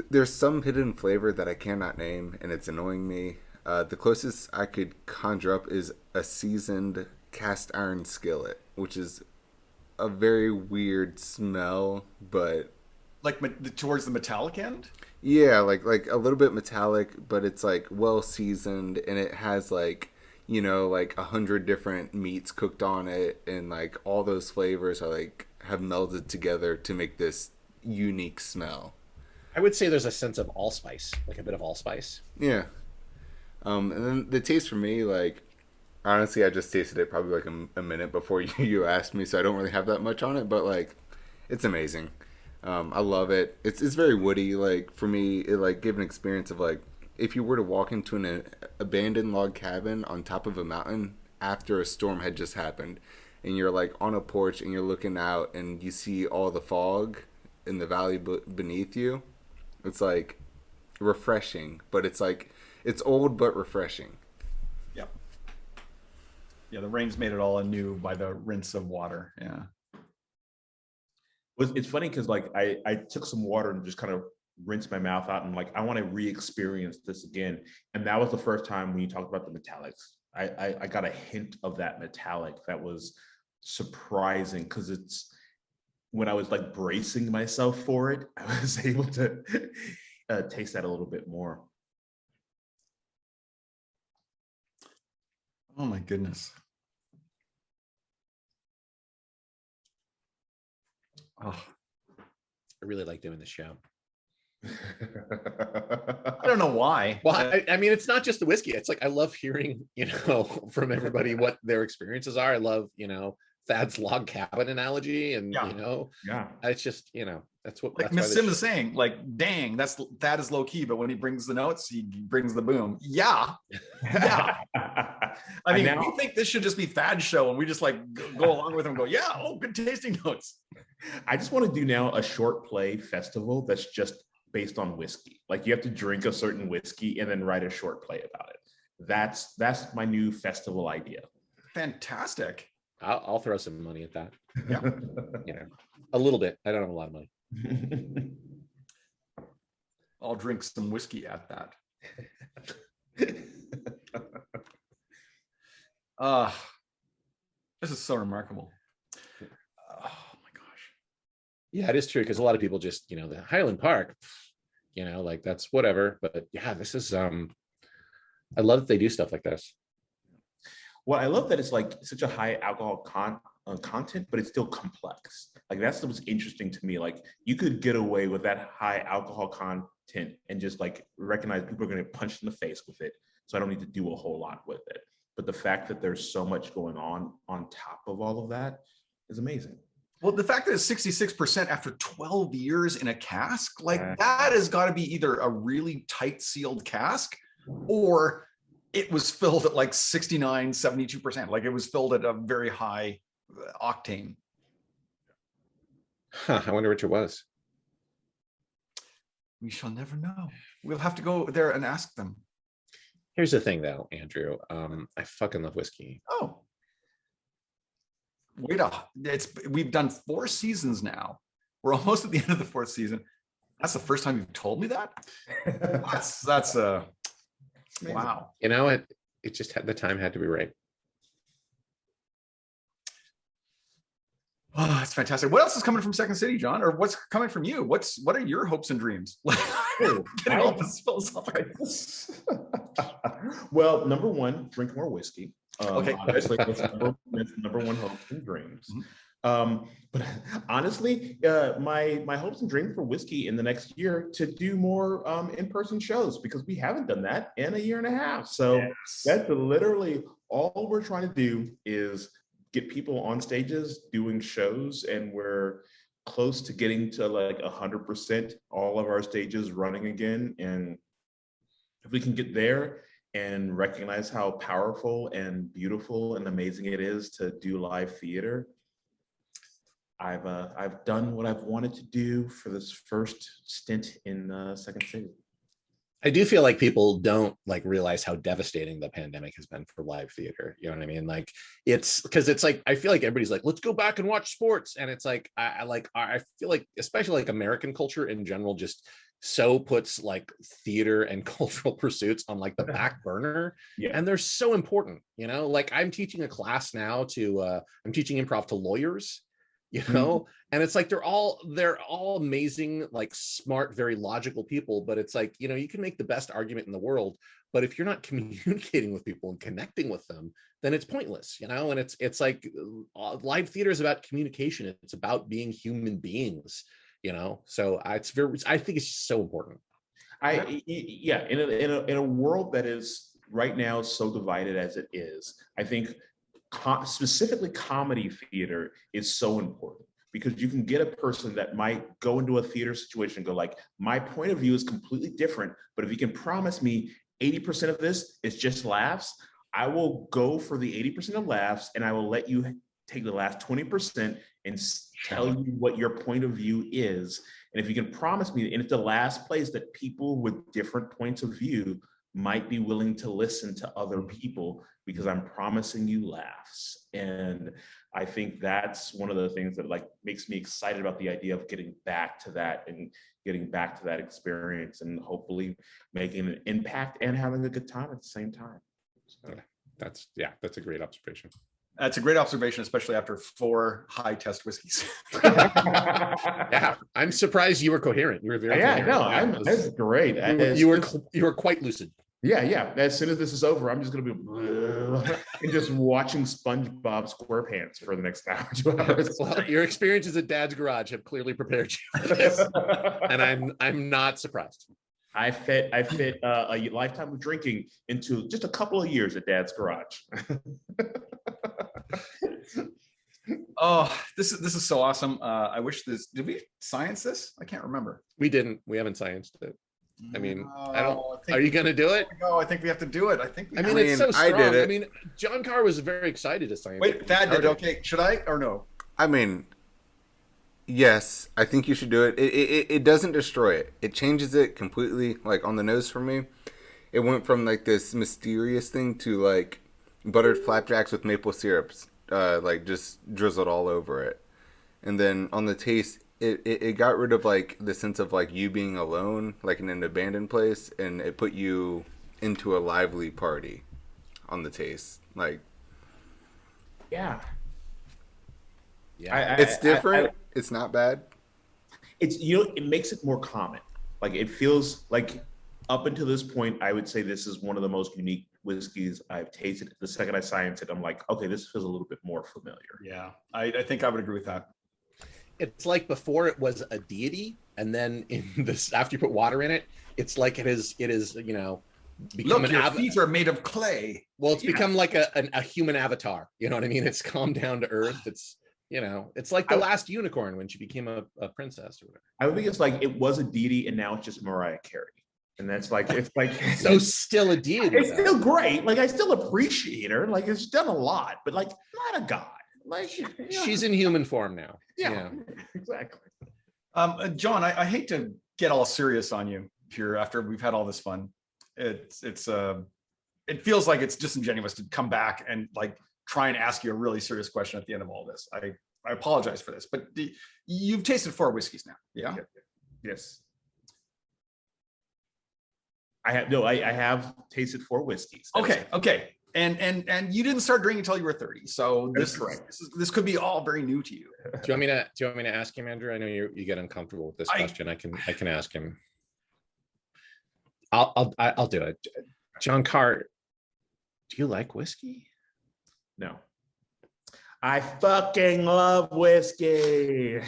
there's some hidden flavor that I cannot name, and it's annoying me. The closest I could conjure up is a seasoned cast iron skillet, which is a very weird smell, but like towards the metallic end. Yeah, like a little bit metallic, but it's like well seasoned, and it has like, you know, like 100 different meats cooked on it, and like all those flavors are like have melded together to make this unique smell. I would say there's a sense of allspice, like a bit of allspice. Yeah. And then the taste for me, like, honestly, I just tasted it probably like a minute before you asked me, so I don't really have that much on it, but like, it's amazing. I love it. It's very woody. Like, for me, it like gave an experience of like, if you were to walk into an abandoned log cabin on top of a mountain after a storm had just happened, and you're like on a porch and you're looking out and you see all the fog in the valley beneath you. It's like refreshing, but it's like It's old but refreshing. Yeah. Yeah, the rain's made it all anew by the rinse of water. Yeah. It's funny because like I took some water and just kind of rinsed my mouth out and like I want to re-experience this again. And that was the first time when you talked about the metallics. I got a hint of that metallic that was surprising because it's when I was like bracing myself for it, I was able to taste that a little bit more. Oh my goodness. Oh, I really like doing this show. I don't know why. Well, I mean, it's not just the whiskey. It's like I love hearing, from everybody what their experiences are. I love, Thad's log cabin analogy, and yeah, it's just, that's what like Miss Sim is saying. Like, dang, Thad is low key, but when he brings the notes, he brings the boom. Yeah, yeah. I mean, we think this should just be Thad's show, and we just like go along with him. And go, yeah, oh, good tasting notes. I just want to do now a short play festival that's just based on whiskey. Like you have to drink a certain whiskey and then write a short play about it. That's my new festival idea. Fantastic. I'll throw some money at that. Yeah. A little bit. I don't have a lot of money. I'll drink some whiskey at that. This is so remarkable. Oh my gosh. Yeah, it is true, because a lot of people just, the Highland Park, like that's whatever. But yeah, this is I love that they do stuff like this. Well, I love that it's like such a high alcohol content, but it's still complex. Like that's what's interesting to me. Like you could get away with that high alcohol content and just like recognize people are going to get punched in the face with it. So I don't need to do a whole lot with it. But the fact that there's so much going on top of all of that is amazing. Well, the fact that it's 66% after 12 years in a cask, like that has got to be either a really tight sealed cask or it was filled at like 69, 72%. Like it was filled at a very high octane. I wonder which it was. We shall never know. We'll have to go there and ask them. Here's the thing though, Andrew. I fucking love whiskey. Oh. Wait up. We've done 4 seasons now. We're almost at the end of the 4th season. That's the first time you've told me that? That's wow. It just had, the time had to be right. Oh, it's fantastic. What else is coming from Second City, John? Or what's coming from you? What are your hopes and dreams? Getting all this philosophical. Well, number one, drink more whiskey. Okay. Obviously, that's number one hopes and dreams. But honestly, my hopes and dreams for whiskey in the next year to do more in-person shows, because we haven't done that in a year and a half. So that's literally all we're trying to do is get people on stages doing shows, and we're close to getting to like 100% all of our stages running again. And if we can get there and recognize how powerful and beautiful and amazing it is to do live theater, I've done what I've wanted to do for this first stint in Second City. I do feel like people don't like realize how devastating the pandemic has been for live theater. You know what I mean? Like it's because it's like, I feel like everybody's like, let's go back and watch sports. And it's like, I feel like, especially like American culture in general, just so puts like theater and cultural pursuits on like the back burner. Yeah. And they're so important, like I'm teaching a class now I'm teaching improv to lawyers, and it's like they're all amazing, like smart, very logical people, but it's like, you can make the best argument in the world, but if you're not communicating with people and connecting with them, then it's pointless, and it's like live theater is about communication. It's about being human beings, so I think it's just so important. In a world that is right now so divided as it is, I think specifically comedy theater is so important, because you can get a person that might go into a theater situation and go like, my point of view is completely different, but if you can promise me 80% of this is just laughs, I will go for the 80% of laughs, and I will let you take the last 20% and tell you what your point of view is. And if you can promise me, and it's the last place that people with different points of view might be willing to listen to other people because I'm promising you laughs. And I think that's one of the things that like makes me excited about the idea of getting back to that and getting back to that experience and hopefully making an impact and having a good time at the same time. So. That's a great observation. That's a great observation, especially after 4 high test whiskeys. Yeah, I'm surprised you were coherent. You were very coherent. No, that's great. You were quite lucid. Yeah. As soon as this is over, I'm just gonna be and just watching SpongeBob SquarePants for the next hour, 2 hours. Well, your experiences at Dad's Garage have clearly prepared you for this, and I'm not surprised. I fit a lifetime of drinking into just a couple of years at Dad's Garage. Oh, this is so awesome. I wish did we science this? I can't remember. We didn't. We haven't scienced it. I mean, No, are you going to do it? No, I think we have to do it. It's so strong. I did it. I mean, Jon Carr was very excited to science. Wait, Thad did. Okay, should I or no? I mean, yes, I think you should do it. It doesn't destroy it. It changes it completely. Like on the nose for me, it went from like this mysterious thing to like buttered flapjacks with maple syrups, like just drizzled all over it. And then on the taste, it got rid of like the sense of like you being alone, like in an abandoned place, and it put you into a lively party on the taste. Like, yeah, it's different. It's not bad. It's it makes it more common. Like it feels like up until this point, I would say this is one of the most unique whiskeys I've tasted. The second I science it, I'm like, okay, this feels a little bit more familiar. Yeah, I think I would agree with that. It's like before it was a deity, and then in this after you put water in it, it's like it is become Look, your feet are made of clay. Well, it's become like a human avatar. You know what I mean? It's come down to earth. It's it's like the last unicorn when she became a princess or whatever. I think it's like it was a deity and now it's just Mariah Carey. And that's like, it's like so still a deity. It's still great. Like I still appreciate her. Like it's done a lot, but like not a god. Like she's in human form now. Yeah. Exactly. John, I hate to get all serious on you here after we've had all this fun. It feels like it's disingenuous to come back and like try and ask you a really serious question at the end of all this. I apologize for this, but you've tasted 4 whiskeys now. Yeah. Yes. I have tasted 4 whiskeys. Okay. And you didn't start drinking until you were 30. So this could be all very new to you. Do you want me to ask him, Andrew? I know you get uncomfortable with this question. I can ask him. I'll do it. Jon Carr, do you like whiskey? No. I fucking love whiskey.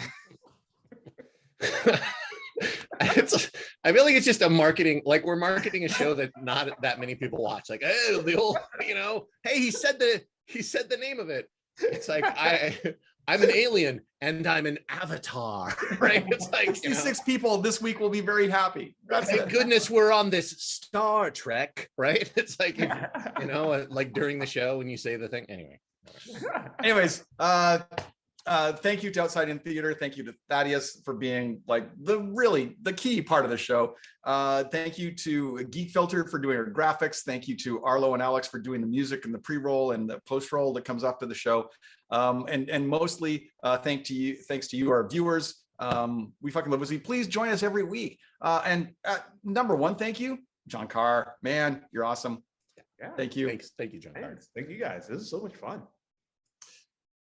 I feel like it's just a marketing, like we're marketing a show that not that many people watch. Like, oh, the old, hey, he said the name of it. It's like I'm an alien and I'm an avatar, right? It's like 66 people this week will be very happy. Thank goodness we're on this Star Trek, right? It's like like during the show when you say the thing. Anyways, thank you to Outside in Theater. Thank you to Thaddeus for being like the key part of the show. Thank you to Geek Filter for doing our graphics. Thank you to Arlo and Alex for doing the music and the pre-roll and the post-roll that comes after the show. And mostly thanks to you, our viewers. We fucking love whiskey. Please join us every week. And number one, thank you, Jon Carr. Man, you're awesome. Yeah, thank you. Thank you, Jon Carr. Thank you guys. This is so much fun.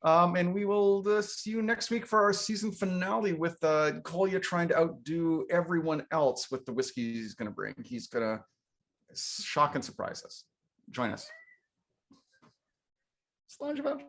And we will see you next week for our season finale with Kolya trying to outdo everyone else with the whiskey he's going to bring. He's going to shock and surprise us. Join us. Slange about.